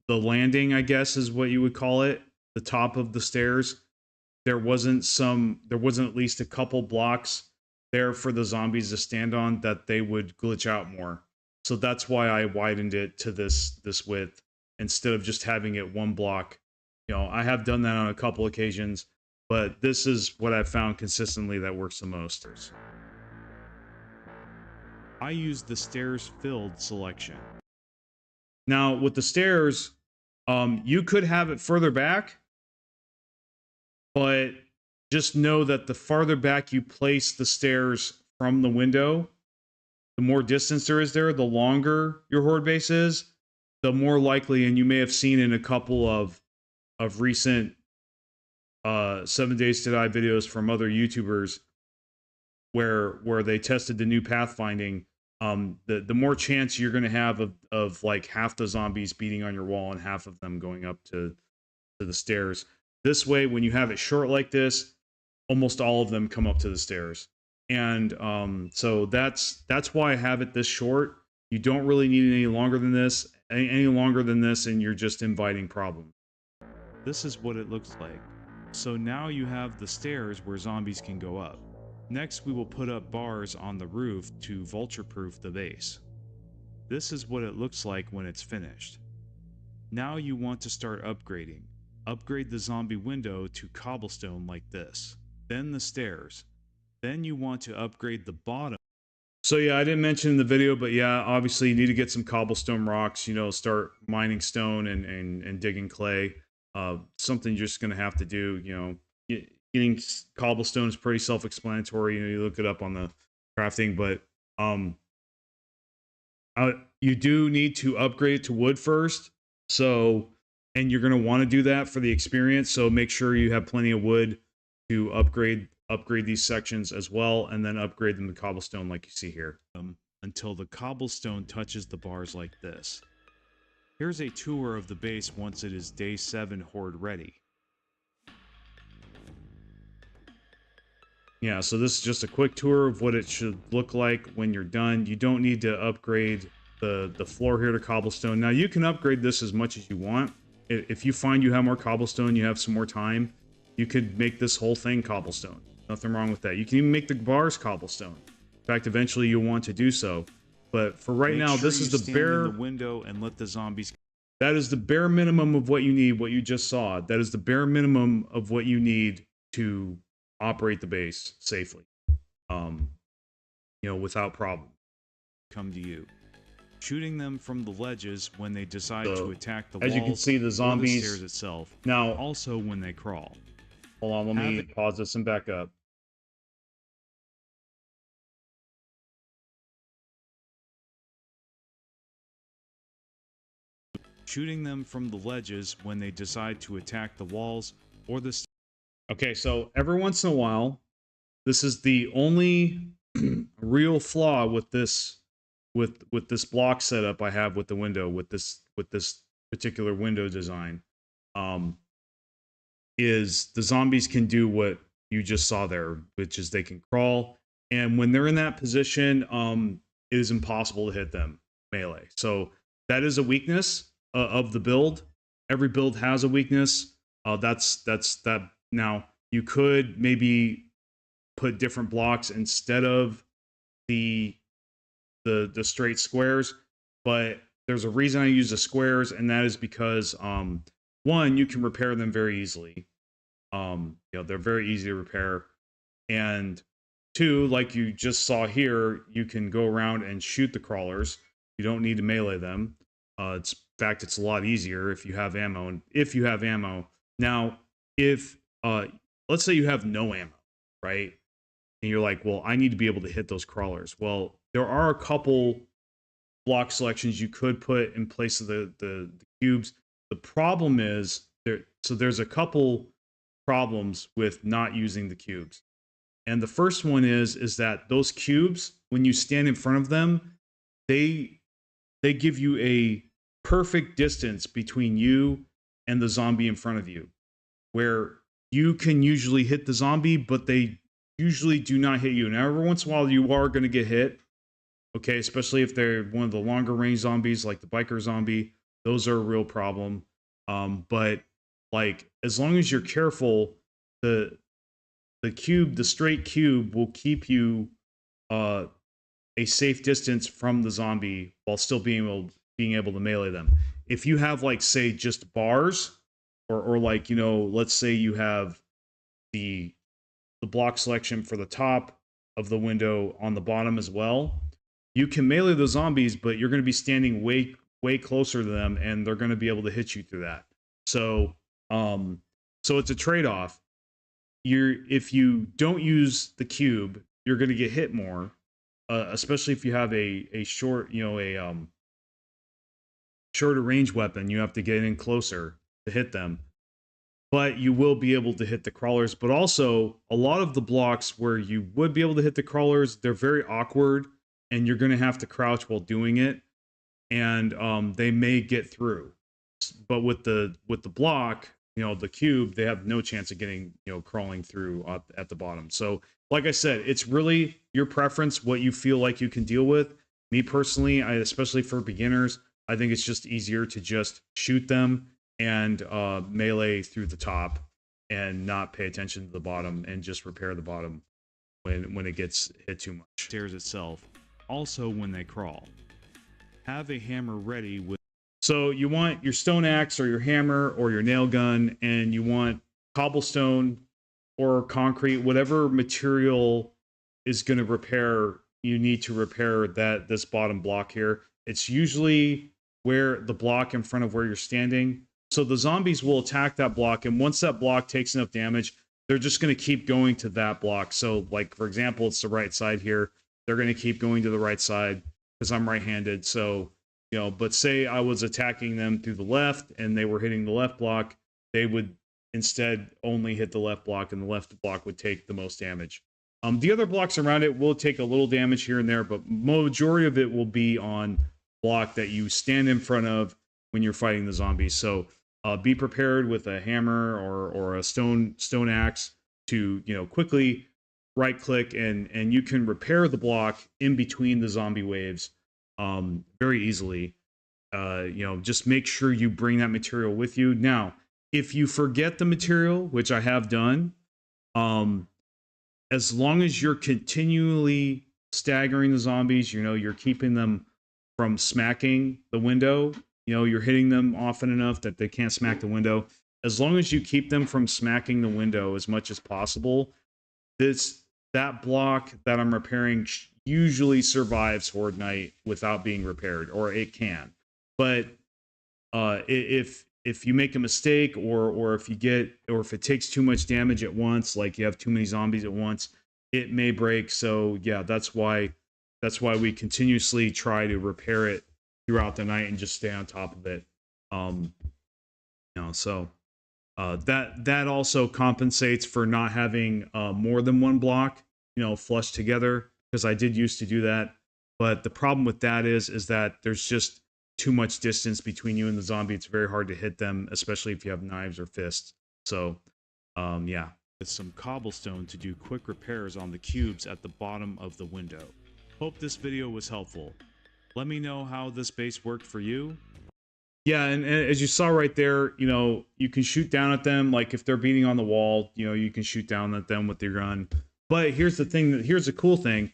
the landing, I guess is what you would call it, the top of the stairs, there wasn't at least a couple blocks there for the zombies to stand on, that they would glitch out more. So that's why I widened it to this width instead of just having it one block. You know, I have done that on a couple occasions, but this is what I've found consistently that works the most. I use the stairs filled selection. Now with the stairs, you could have it further back, but just know that the farther back you place the stairs from the window, the more distance there is there, the longer your horde base is, the more likely, and you may have seen in a couple of recent 7 Days to Die videos from other YouTubers where they tested the new pathfinding, the more chance you're going to have of like half the zombies beating on your wall and half of them going up to the stairs. This way, when you have it short like this, almost all of them come up to the stairs. And so that's why I have it this short. You don't really need it any longer than this, and you're just inviting problems. This is what it looks like. So now you have the stairs where zombies can go up. Next, we will put up bars on the roof to vulture-proof the base. This is what it looks like when it's finished. Now you want to start upgrading. Upgrade the zombie window to cobblestone like this. Then the stairs. Then you want to upgrade the bottom. So yeah, I didn't mention in the video, but yeah, obviously you need to get some cobblestone rocks, you know, start mining stone and digging clay. Something you're just going to have to do, you know. Getting cobblestone is pretty self-explanatory. You know, you look it up on the crafting, but you do need to upgrade it to wood first. So, and you're going to want to do that for the experience. So make sure you have plenty of wood to upgrade these sections as well, and then upgrade them to cobblestone like you see here. Until the cobblestone touches the bars like this. Here's a tour of the base once it is day 7 horde ready. Yeah, so this is just a quick tour of what it should look like when you're done. You don't need to upgrade the floor here to cobblestone. Now, you can upgrade this as much as you want. If you find you have more cobblestone, you have some more time, you could make this whole thing cobblestone. Nothing wrong with that. You can even make the bars cobblestone. In fact, eventually you'll want to do so. But for right now, this is the bare... in the window and let the zombies... That is the bare minimum of what you need, what you just saw. That is the bare minimum of what you need to operate the base safely, you know, without problem. Come to you, shooting them from the ledges when they decide to attack the walls. As you can see, the zombies or the stairs itself. Now, also when they crawl. Hold on, let me pause this and back up. Shooting them from the ledges when they decide to attack the walls or the... Okay, so every once in a while, this is the only real flaw with this block setup I have with the window, with this particular window design, is the zombies can do what you just saw there, which is they can crawl, and when they're in that position, it is impossible to hit them melee. So that is a weakness of the build. Every build has a weakness. That's that. Now, you could maybe put different blocks instead of the straight squares, but there's a reason I use the squares, and that is because one, you can repair them very easily. You know, they're very easy to repair, and two, like you just saw here, you can go around and shoot the crawlers. You don't need to melee them. It's in fact, it's a lot easier if you have ammo. And if you have ammo, now if let's say you have no ammo, right? And you're like, well, I need to be able to hit those crawlers. Well, there are a couple block selections you could put in place of the cubes. The problem is there's a couple problems with not using the cubes. And the first one is that those cubes, when you stand in front of them, they give you a perfect distance between you and the zombie in front of you, where you can usually hit the zombie, but they usually do not hit you. Now, every once in a while, you are going to get hit, okay, especially if they're one of the longer range zombies, like the biker zombie. Those are a real problem. But like, as long as you're careful, the straight cube will keep you a safe distance from the zombie while still being able to melee them. If you have, like, say, just bars, or like, you know, let's say you have the block selection for the top of the window on the bottom as well, you can melee the zombies, but you're going to be standing way closer to them, and they're going to be able to hit you through that. So it's a trade-off. If you don't use the cube, you're going to get hit more, especially if you have a short, you know, a shorter range weapon. You have to get in closer to hit them, but you will be able to hit the crawlers. But also, a lot of the blocks where you would be able to hit the crawlers, they're very awkward, and you're going to have to crouch while doing it, and they may get through. But with the block, you know, the cube, they have no chance of getting, you know, crawling through at the bottom. So, like I said, it's really your preference, what you feel like you can deal with. Me personally, especially for beginners, I think it's just easier to just shoot them and melee through the top and not pay attention to the bottom and just repair the bottom when it gets hit too much. Stairs itself. Also, when they crawl, have a hammer ready with. So you want your stone axe or your hammer or your nail gun, and you want cobblestone or concrete, whatever material is going to repair. You need to repair this bottom block here. It's usually where the block in front of where you're standing. So the zombies will attack that block, and once that block takes enough damage, they're just going to keep going to that block. So, like, for example, it's the right side here. They're going to keep going to the right side because I'm right-handed. So, you know, but say I was attacking them through the left and they were hitting the left block, they would instead only hit the left block, and the left block would take the most damage. The other blocks around it will take a little damage here and there, but majority of it will be on block that you stand in front of when you're fighting the zombies. So be prepared with a hammer or a stone axe to, you know, quickly right click, and you can repair the block in between the zombie waves very easily. You know, just make sure you bring that material with you. Now, if you forget the material, which I have done, as long as you're continually staggering the zombies, you know, you're keeping them from smacking the window, you know, you're hitting them often enough that they can't smack the window. As long as you keep them from smacking the window as much as possible, that block that I'm repairing usually survives Horde Night without being repaired, or it can. But if you make a mistake, or if it takes too much damage at once, like you have too many zombies at once, it may break. So yeah, that's why we continuously try to repair it throughout the night and just stay on top of it. You know, so that also compensates for not having more than one block, you know, flushed together, because I did used to do that. But the problem with that is that there's just too much distance between you and the zombie. It's very hard to hit them, especially if you have knives or fists. So, yeah. With some cobblestone to do quick repairs on the cubes at the bottom of the window. Hope this video was helpful. Let me know how this base worked for you. Yeah, and as you saw right there, you know, you can shoot down at them. Like if they're beating on the wall, you know, you can shoot down at them with your gun. But here's the cool thing.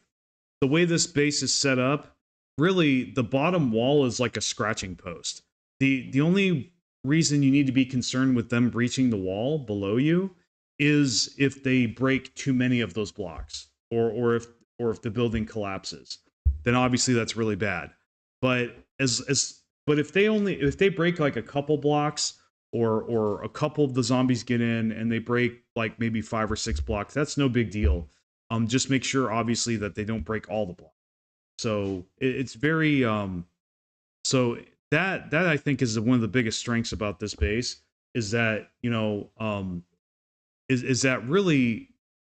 The way this base is set up, really, the bottom wall is like a scratching post. The only reason you need to be concerned with them breaching the wall below you is if they break too many of those blocks, or if the building collapses. Then obviously that's really bad. But as But if they break like a couple blocks, or a couple of the zombies get in and they break like maybe 5 or 6 blocks, that's no big deal. Just make sure obviously that they don't break all the blocks. So it's very so that I think is one of the biggest strengths about this base, is that, you know, is that really,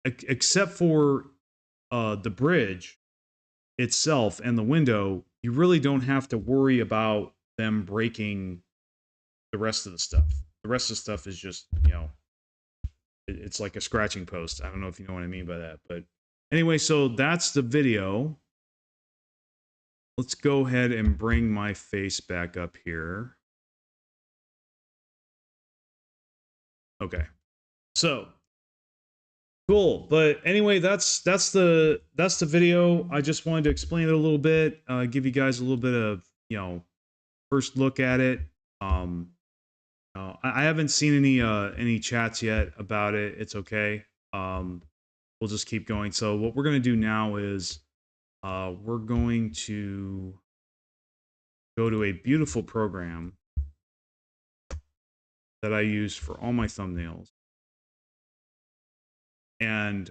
except for the bridge itself and the window, you really don't have to worry about them breaking the rest of the stuff. The rest of the stuff is just, you know, it's like a scratching post. I don't know if you know what I mean by that, but anyway, so that's the video. Let's go ahead and bring my face back up here. Okay. So cool. But anyway, that's the video. I just wanted to explain it a little bit, give you guys a little bit of, you know, first look at it. I haven't seen any chats yet about it. It's okay. We'll just keep going. So what we're gonna do now is we're going to go to a beautiful program that I use for all my thumbnails. And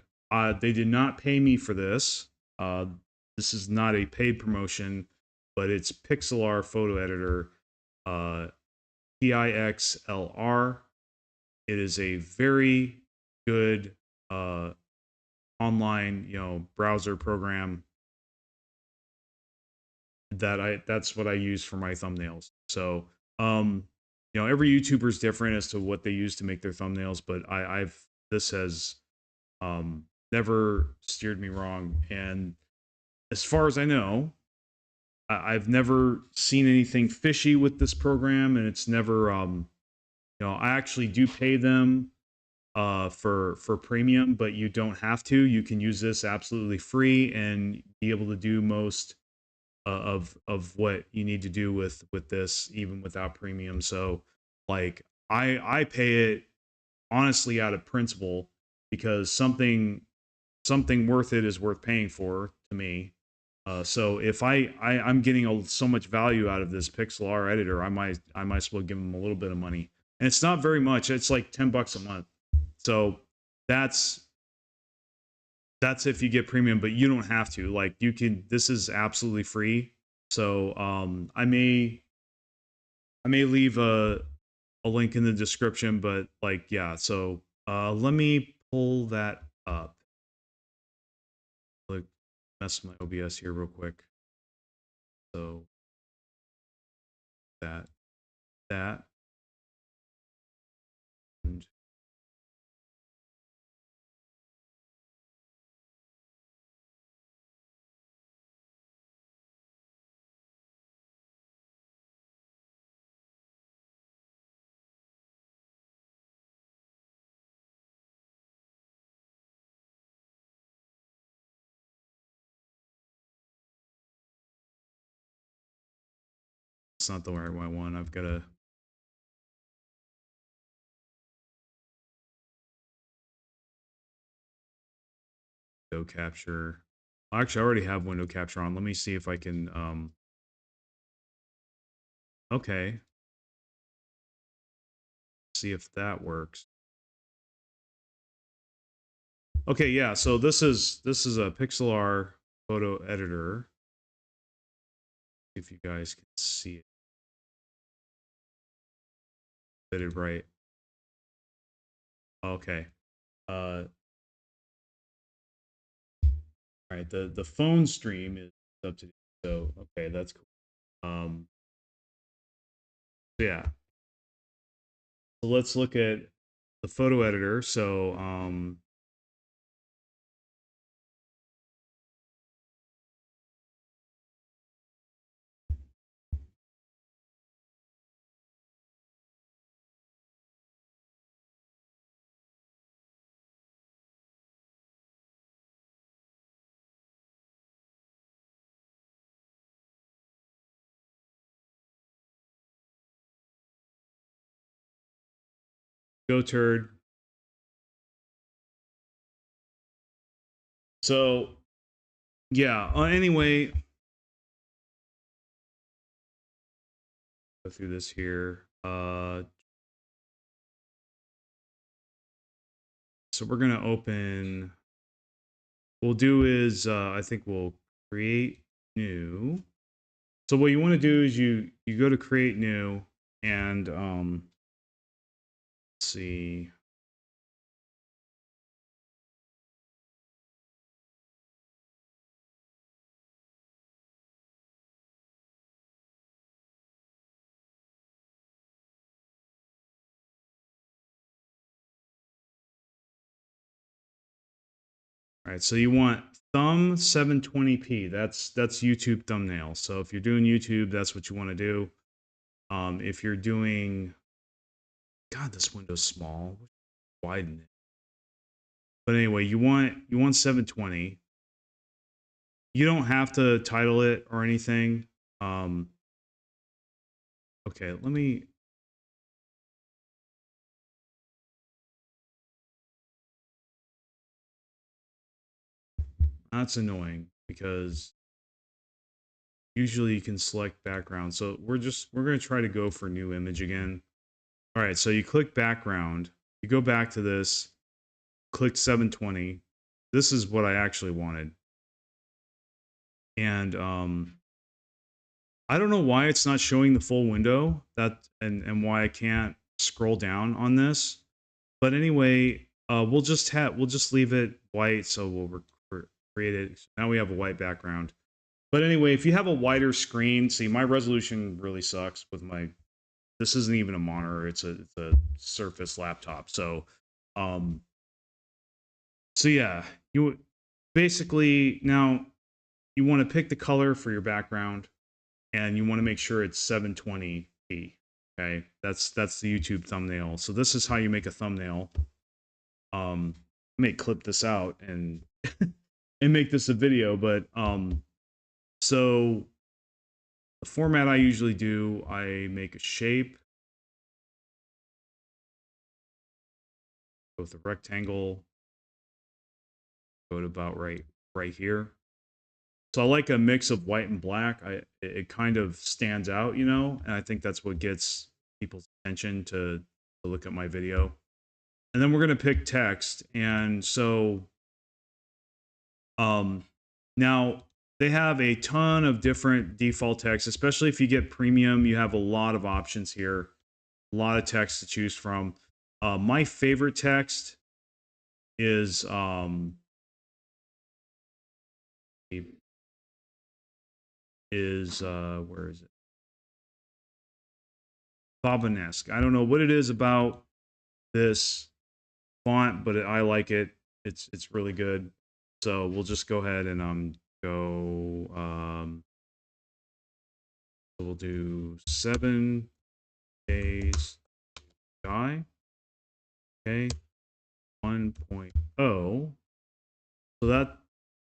they did not pay me for this. This is not a paid promotion, but it's Pixlr Photo Editor, PIXLR. It is a very good online, you know, browser program that's what I use for my thumbnails. So, you know, every YouTuber is different as to what they use to make their thumbnails, but this has never steered me wrong. And as far as I know, I've never seen anything fishy with this program, and it's never, you know, I actually do pay them for premium, but you don't have to. You can use this absolutely free and be able to do most of what you need to do with this, even without premium. So, like, I pay it honestly out of principle, because something worth it is worth paying for to me. So if I'm getting so much value out of this Pixlr editor, I might as well give them a little bit of money. And it's not very much. It's like $10 a month. So that's if you get premium, but you don't have to. Like, you can, this is absolutely free. So I may leave a link in the description, but like, yeah, so let me pull that up. Like, mess with my OBS here real quick. So that and it's not the right one. I've got to window capture. Actually, I already have window capture on. Let me see if I can okay. See if that works. Okay, yeah, so this is a Pixlr photo editor. If you guys can see it. Did it right. Okay. All right, the phone stream is up to date. So okay, that's cool. Yeah. So let's look at the photo editor. So go turd. So yeah, anyway, go through this here. So we're gonna open. What we'll do is I think we'll create new. So what you want to do is you go to create new and let's see. All right, so you want thumb 720p. That's YouTube thumbnail. So if you're doing YouTube, that's what you want to do. If you're doing, God, this window's small. Widen it. But anyway, you want 720. You don't have to title it or anything. Okay, let me. That's annoying because usually you can select background. So we're going to try to go for new image again. All right, so you click background. You go back to this, click 720. This is what I actually wanted. And I don't know why it's not showing the full window and why I can't scroll down on this. But anyway, we'll just leave it white, so we'll create it. So now we have a white background. But anyway, if you have a wider screen, see, my resolution really sucks with my. This isn't even a monitor; it's a Surface laptop. So yeah, you basically now you want to pick the color for your background, and you want to make sure it's 720p. Okay, that's the YouTube thumbnail. So this is how you make a thumbnail. I may clip this out and and make this a video, but so the format I usually do, I make a shape, go with a rectangle, go to about right here. So I like a mix of white and black. It kind of stands out, you know, and I think that's what gets people's attention to look at my video. And then we're going to pick text. And so now they have a ton of different default text, especially if you get premium, you have a lot of options here, a lot of text to choose from. My favorite text is where is it? Bobanesque. I don't know what it is about this font, but I like it. It's really good. So we'll just go ahead and go we'll do 7 days die. Okay. 1.0. So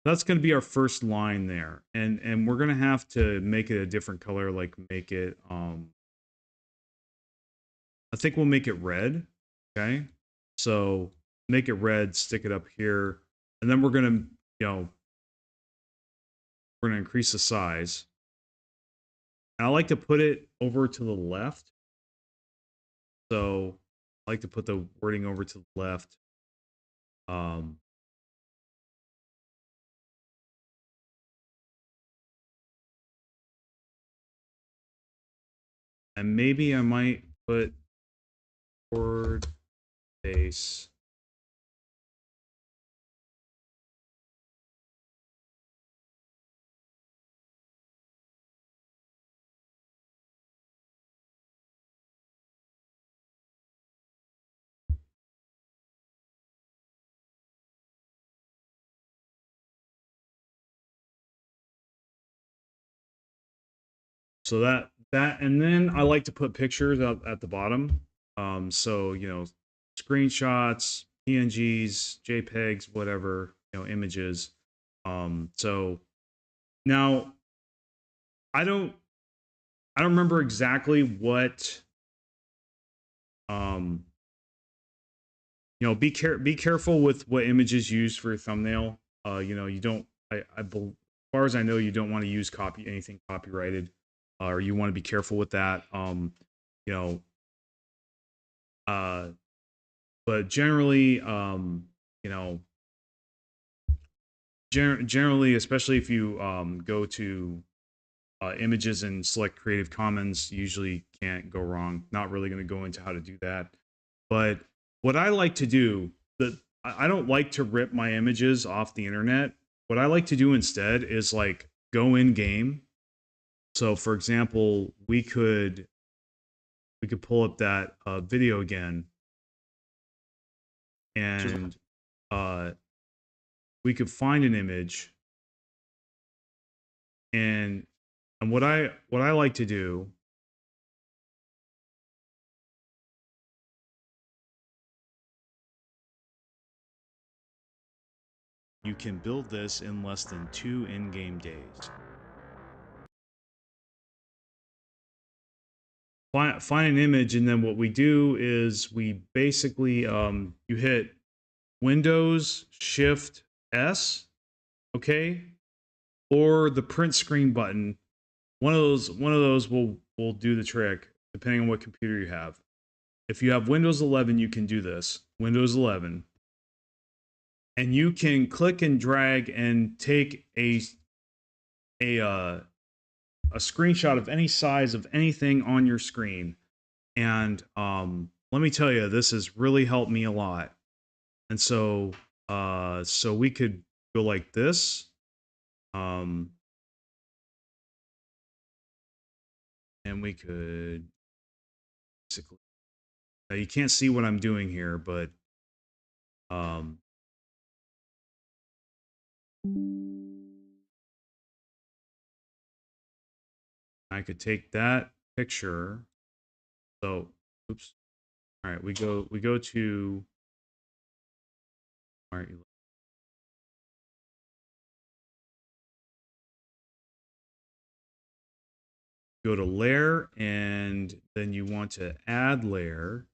that's going to be our first line there. And we're going to have to make it a different color, like make it I think we'll make it red. Okay. So make it red, stick it up here, and then we're going to, you know, we're going to increase the size. And I like to put it over to the left. So I like to put the wording over to the left. And maybe I might put word base. So that and then I like to put pictures up at the bottom. So you know, screenshots, PNGs, JPEGs, whatever, you know, images. So now I don't remember exactly what you know, be careful with what images you use for your thumbnail. You know, you don't as far as I know, you don't want to use anything copyrighted. or you want to be careful with that. You know, but generally, you know, generally, especially if you go to images and select Creative Commons, usually can't go wrong. Not really going to go into how to do that. But what I like to do, I don't like to rip my images off the internet. What I like to do instead is like go in game. So for example, we could pull up that video again, and uh, we could find an image, and what I like to do, You can build this in less than 2 in-game days. find an image, and then what we do is we basically you hit Windows Shift S, okay, or the print screen button. One of those will do the trick depending on what computer you have. If you have Windows 11, you can do this. Windows 11, and you can click and drag and take a screenshot of any size of anything on your screen. And let me tell you, this has really helped me a lot. And so so we could go like this. And we could basically, now you can't see what I'm doing here, but I could take that picture. So, oops. All right, we go to, all right, go to layer, and then you want to add layer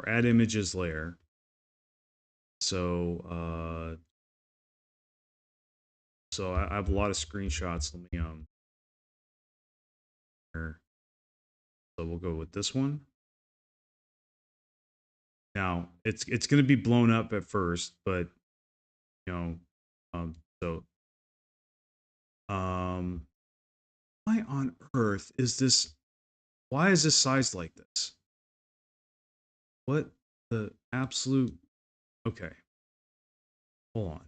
or add images layer. So so I have a lot of screenshots. Let me here. So we'll go with this one. Now it's going to be blown up at first, but you know, so why on earth is this? Why is this sized like this? What the absolute? Okay, hold on.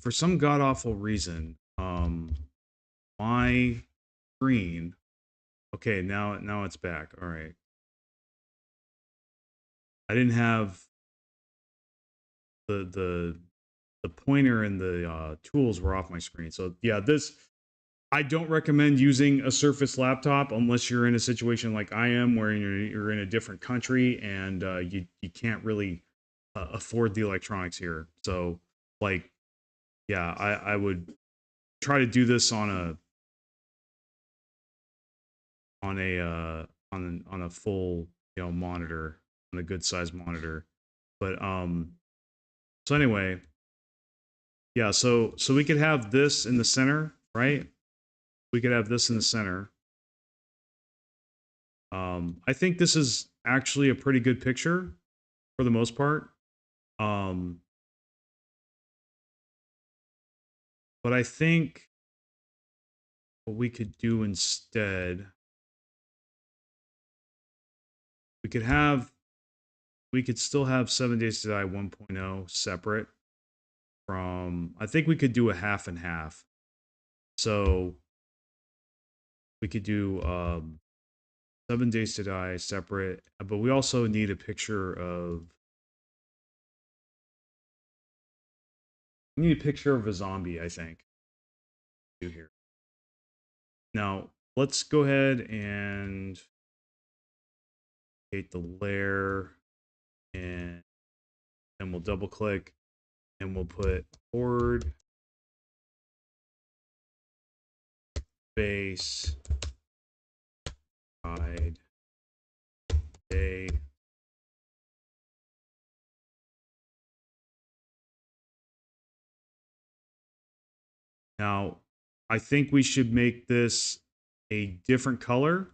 For some god awful reason, my screen. Okay, now it's back. All right. I didn't have the pointer and the tools were off my screen. So yeah, this, I don't recommend using a Surface laptop unless you're in a situation like I am, where you're in a different country and you can't really afford the electronics here. So like, yeah, I would try to do this on a full, you know, monitor, on a good size monitor. But so anyway, yeah, so we could have this in the center, right? We could have this in the center. I think this is actually a pretty good picture for the most part. But I think what we could do instead, we could have, we could still have 7 Days to Die 1.0 separate from, I think we could do a half and half. So we could do 7 Days to Die separate, but we also need a picture of, we need a picture of a zombie, I think. Do here. Now, let's go ahead and create the layer, and then we'll double click and we'll put horde base hide day. Now, I think we should make this a different color.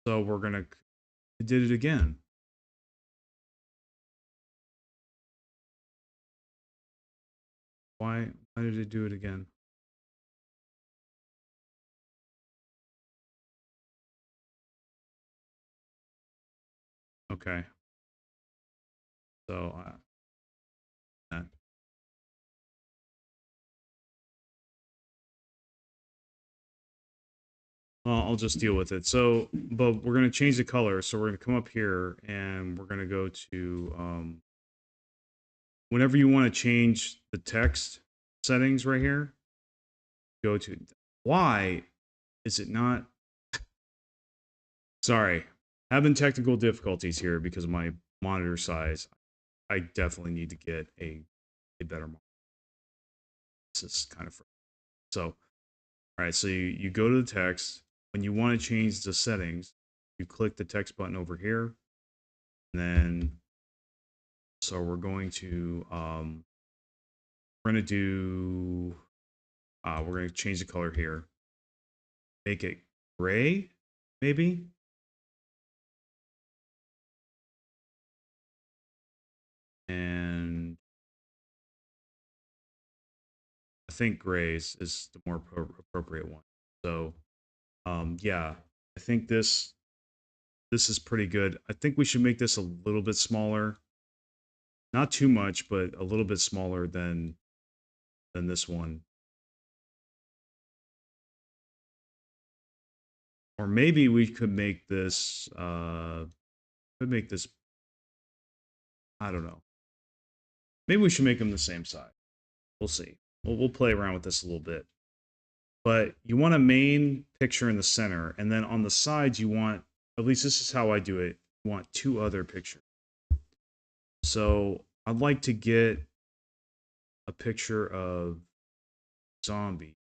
So we're gonna did it again. Why did it do it again? Okay. So well, I'll just deal with it. So, but we're gonna change the color. So we're gonna come up here and we're gonna go to whenever you want to change the text settings right here, go to why is it not? Sorry, having technical difficulties here because of my monitor size. I definitely need to get a better monitor. This is kind of so. All right, so you go to the text. When you want to change the settings, you click the text button over here, and then so we're going to we're going to change the color here. Make it gray, maybe. And I think grays is the more appropriate one. So, yeah, I think this is pretty good. I think we should make this a little bit smaller. Not too much, but a little bit smaller than this one. Or maybe we could make this I don't know. Maybe we should make them the same size. We'll see. We'll play around with this a little bit. But you want a main picture in the center, and then on the sides you want, at least this is how I do it, you want two other pictures. So I'd like to get a picture of zombie.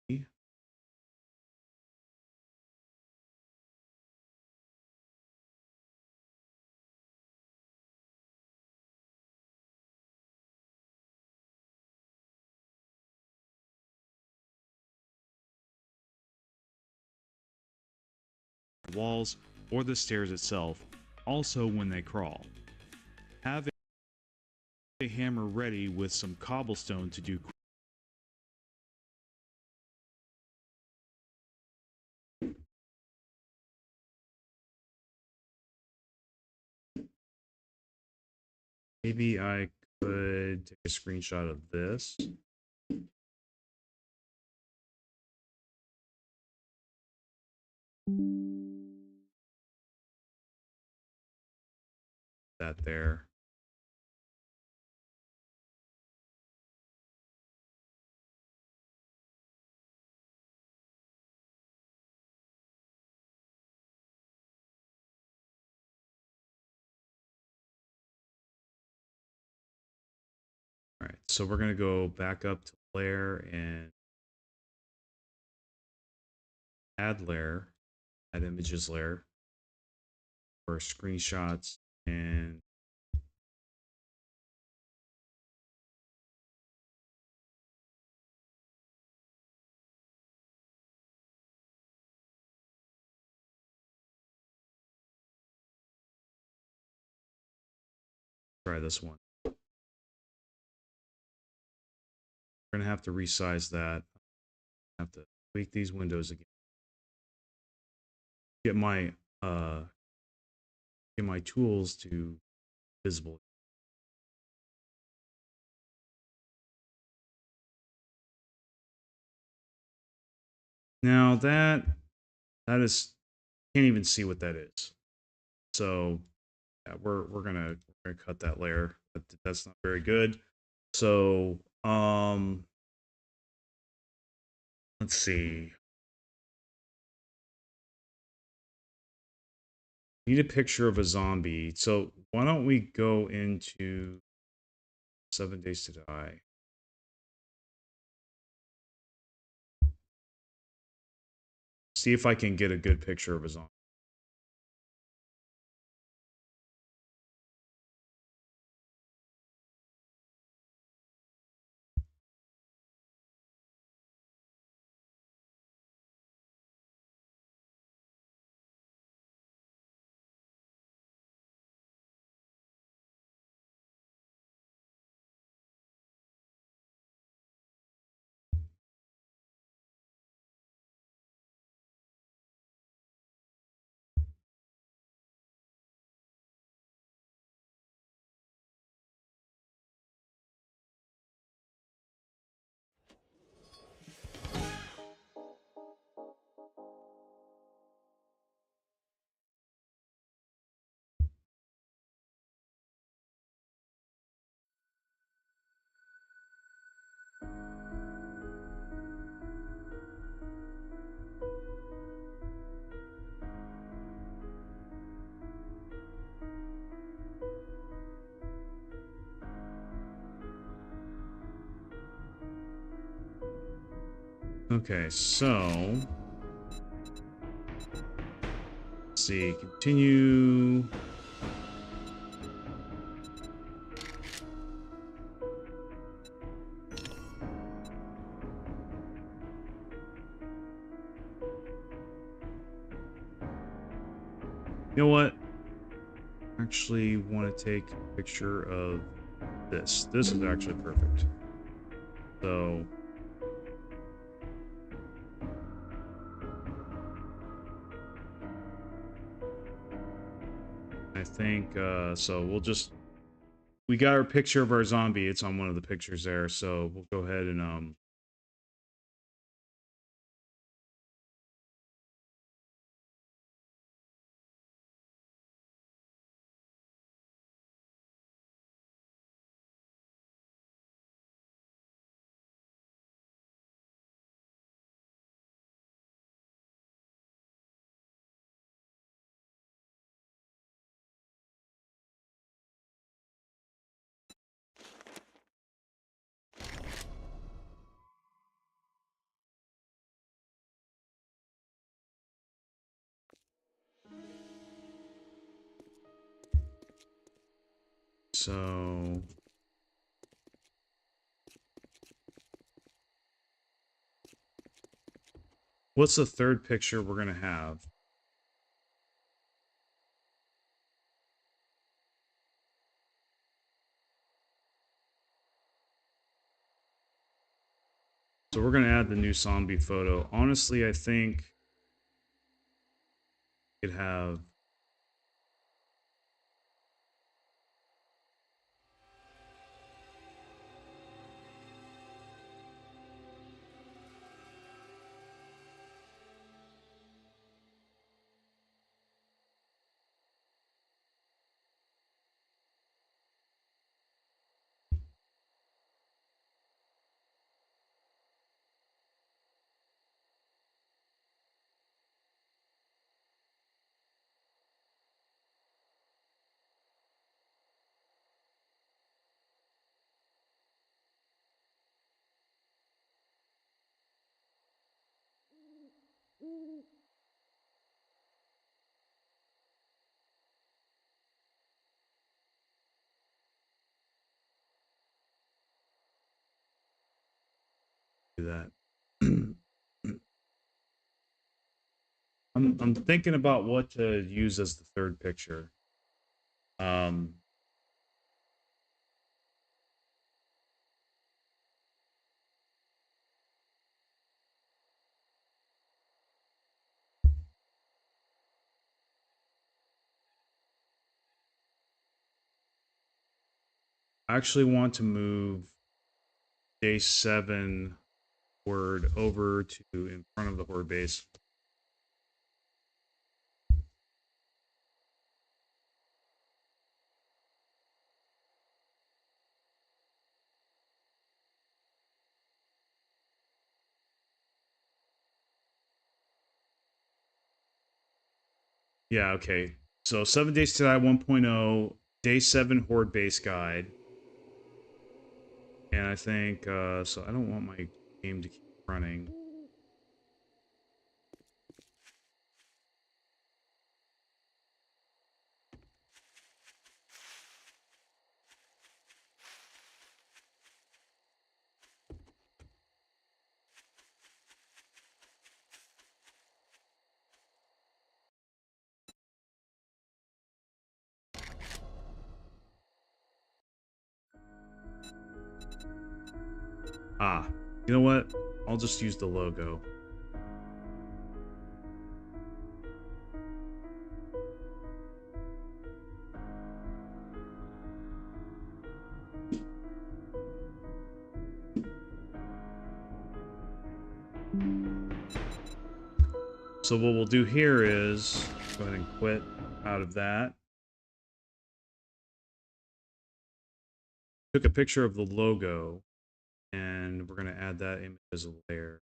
Walls or the stairs itself, also when they crawl. Have a hammer ready with some cobblestone to do Maybe I could take a screenshot of this. That there. All right, so we're gonna go back up to layer and add layer, add images layer for screenshots and try this one. We're gonna have to resize that. Have to tweak these windows again. Get my tools to visible. Now that is can't even see what that is. So yeah, we're gonna cut that layer. That's not very good. So let's see. Need a picture of a zombie. So why don't we go into 7 Days to Die? See if I can get a good picture of a zombie. Okay, so let's see, continue. You know what? I actually want to take a picture of this. This is actually perfect. So I think so we got our picture of our zombie. It's on one of the pictures there, so we'll go ahead and so what's the third picture we're gonna have? So we're gonna add the new zombie photo. Honestly, I think it have do that. I'm thinking about what to use as the third picture. Um, I actually want to move day 7 word over to in front of the horde base. Yeah, okay. So 7 days to die 1.0, day 7 horde base guide. And I think so I don't want my game to keep running. Ah, you know what? I'll just use the logo. So what we'll do here is go ahead and quit out of that. Took a picture of the logo, and we're going to add that image as a layer.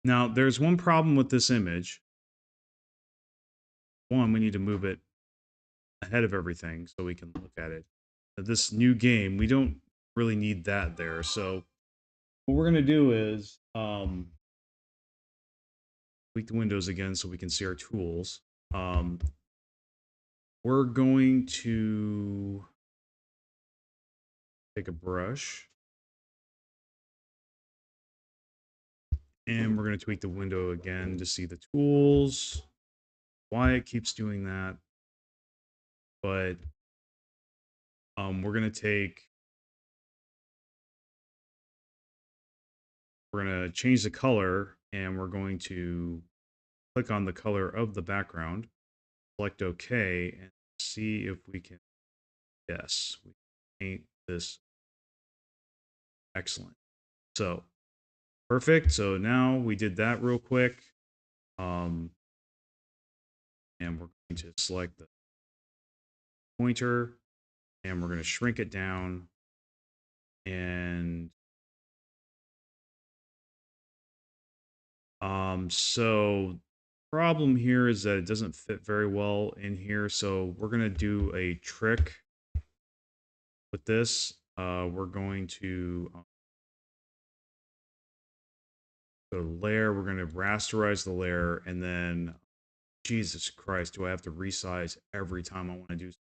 Now, there's one problem with this image. One, we need to move it ahead of everything so we can look at it. This new game, we don't really need that there. So what we're gonna do is tweak the windows again so we can see our tools. We're going to take a brush and we're going to tweak the window again to see the tools. Why it keeps doing that, but we're going to change the color, and we're going to click on the color of the background, select OK, and see if we can, yes, we can paint this. Excellent. So perfect. So now we did that real quick. And we're going to select the pointer, and we're going to shrink it down. And so problem here is that it doesn't fit very well in here. So we're going to do a trick with this. We're going to go to layer. We're going to rasterize the layer, and then Jesus Christ, do I have to resize every time I want to do something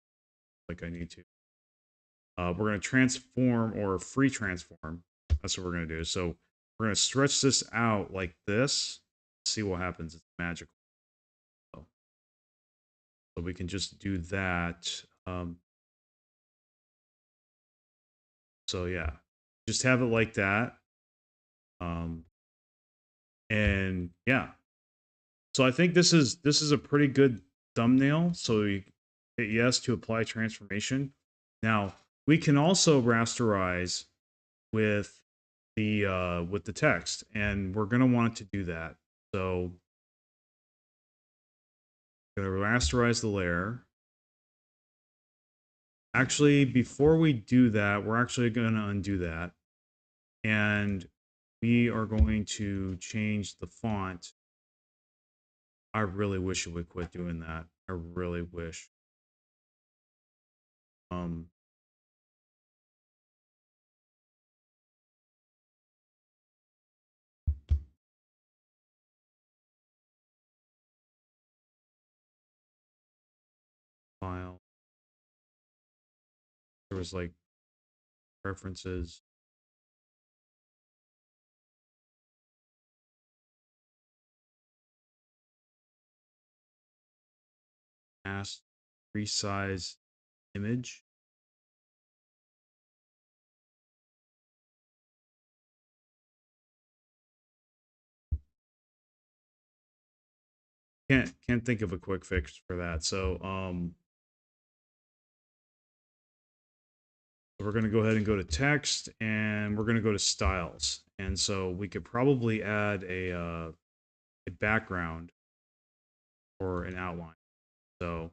like I need to? We're going to transform or free transform. That's what we're going to do. So we're going to stretch this out like this. See what happens. It's magical. So we can just do that. So yeah, just have it like that. And yeah, so I think this is a pretty good thumbnail. So you hit yes to apply transformation. Now we can also rasterize with the text, and we're gonna want to do that. So I'm gonna rasterize the layer. Actually, before we do that, we're actually gonna undo that, and we are going to change the font. I really wish it would quit doing that. I really wish. File. There was like references. Ask resize image. Can't think of a quick fix for that. So we're going to go ahead and go to text, and we're going to go to styles. And so we could probably add a background or an outline. So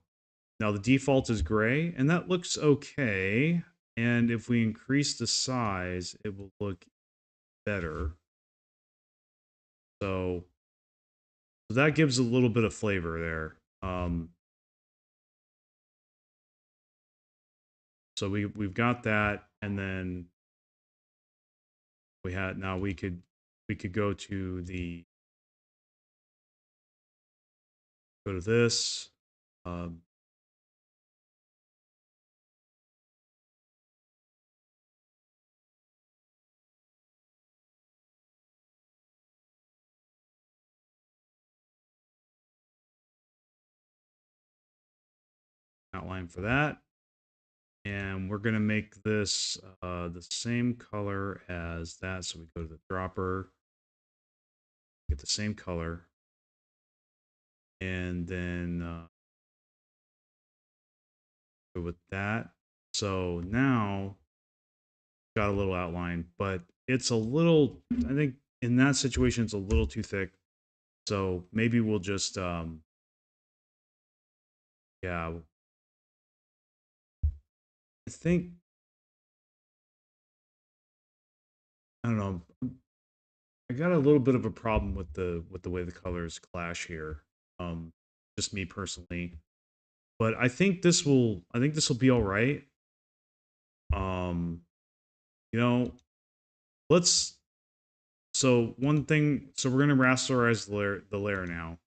now the default is gray, and that looks okay. And if we increase the size, it will look better. So that gives a little bit of flavor there. So we've got that, and then we could go to this. Outline for that, and we're going to make this the same color as that. So we go to the dropper, get the same color, and then go with that. So now got a little outline, but it's a little, I think in that situation it's a little too thick. So maybe we'll just yeah, I think, I don't know. I got a little bit of a problem with the way the colors clash here. Just me personally. but I think this will be all right. You know, let's so one thing, so we're gonna rasterize the layer now.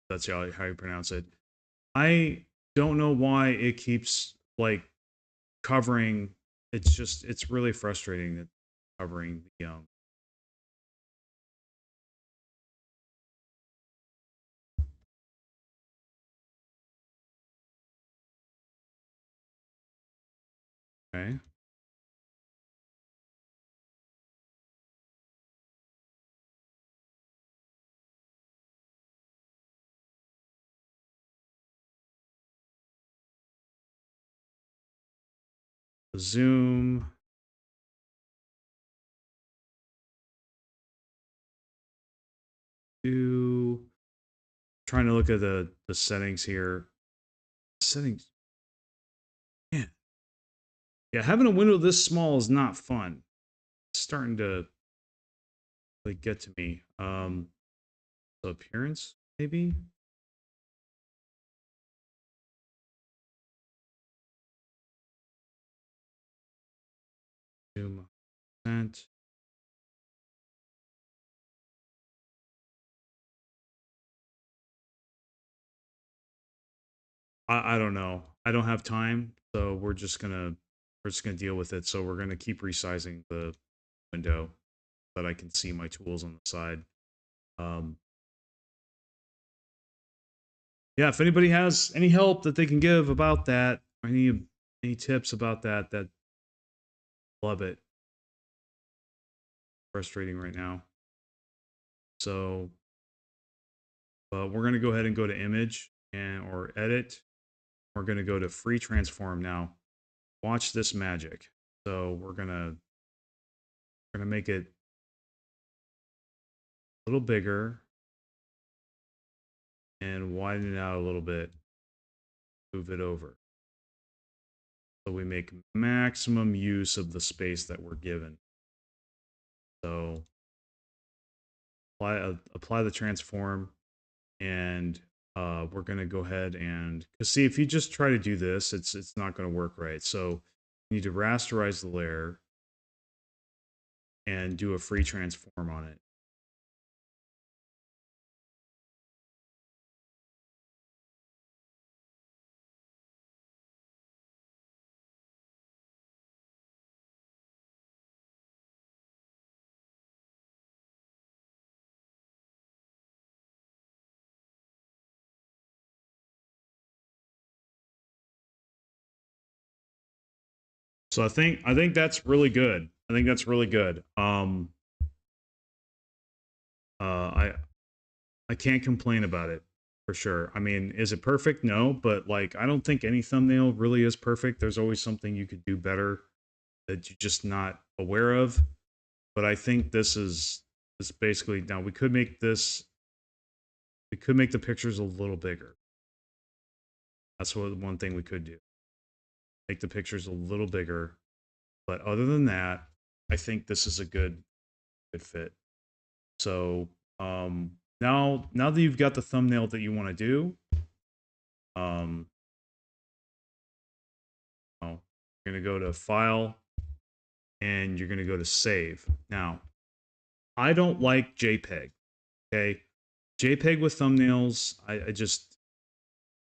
That's how you pronounce it. I don't know why it keeps like covering. It's really frustrating that covering the okay. Zoom. Trying to look at the settings here. Settings. Man. Yeah, having a window this small is not fun. It's starting to like get to me. So appearance, maybe? Zoom percent. I don't know. I don't have time, so we're just gonna deal with it. So we're gonna keep resizing the window so that I can see my tools on the side. Yeah, if anybody has any help that they can give about that, or any tips about that, that love it. Frustrating right now. So we're gonna go ahead and go to image and or edit. We're gonna go to free transform now. Watch this magic. So we're gonna make it a little bigger and widen it out a little bit. Move it over. So we make maximum use of the space that we're given. So apply the transform, and we're going to go ahead and, because see, if you just try to do this, it's not going to work right. So you need to rasterize the layer and do a free transform on it. So I think that's really good. I think that's really good. I can't complain about it for sure. I mean, is it perfect? No, but like I don't think any thumbnail really is perfect. There's always something you could do better that you're just not aware of. But I think this basically, now we could make this, we could make the pictures a little bigger. That's one thing we could do. Make the pictures a little bigger. But other than that, I think this is a good fit. So now that you've got the thumbnail that you want to do, you're going to go to File, and you're going to go to Save. Now, I don't like JPEG. Okay, JPEG with thumbnails, I just,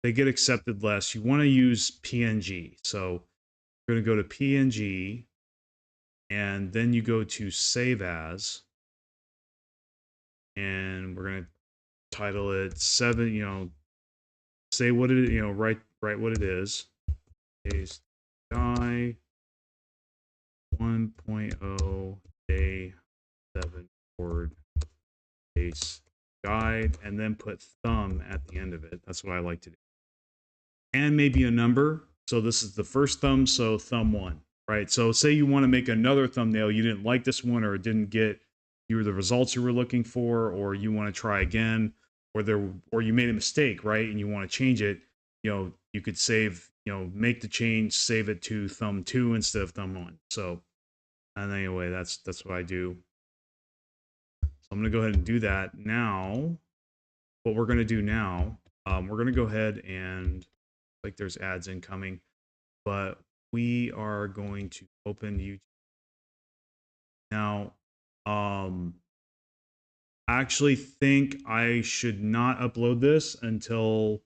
they get accepted less. You want to use PNG. So you're going to go to PNG, and then you go to Save As, and we're going to title it 7. You know, say what it, you know, write what it is. Case Guy 1.0 day 7 word case guide, and then put thumb at the end of it. That's what I like to do. And maybe a number. So this is the first thumb, so thumb 1, right? So say you want to make another thumbnail, you didn't like this one, or it didn't get you were the results you were looking for, or you want to try again, or you made a mistake, right? And you want to change it, you know, you could save, you know, make the change, save it to thumb 2 instead of thumb 1. So, and anyway, that's what I do. So I'm going to go ahead and do that now. What we're going to do now We're gonna go ahead and like there's ads incoming, but we are going to open YouTube now. I actually think I should not upload this until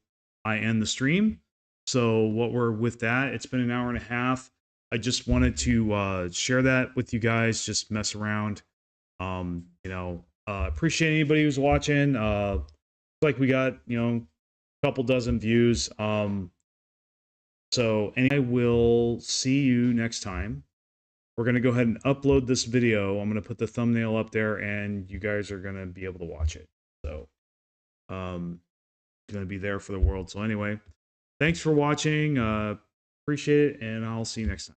I end the stream. So what we're with that, it's been an hour and a half. I just wanted to share that with you guys, just mess around. Appreciate anybody who's watching. Like we got, a couple dozen views. And I will see you next time. We're going to go ahead and upload this video. I'm going to put the thumbnail up there and you guys are going to be able to watch it. So, it's going to be there for the world. So anyway, thanks for watching. Appreciate it. And I'll see you next time.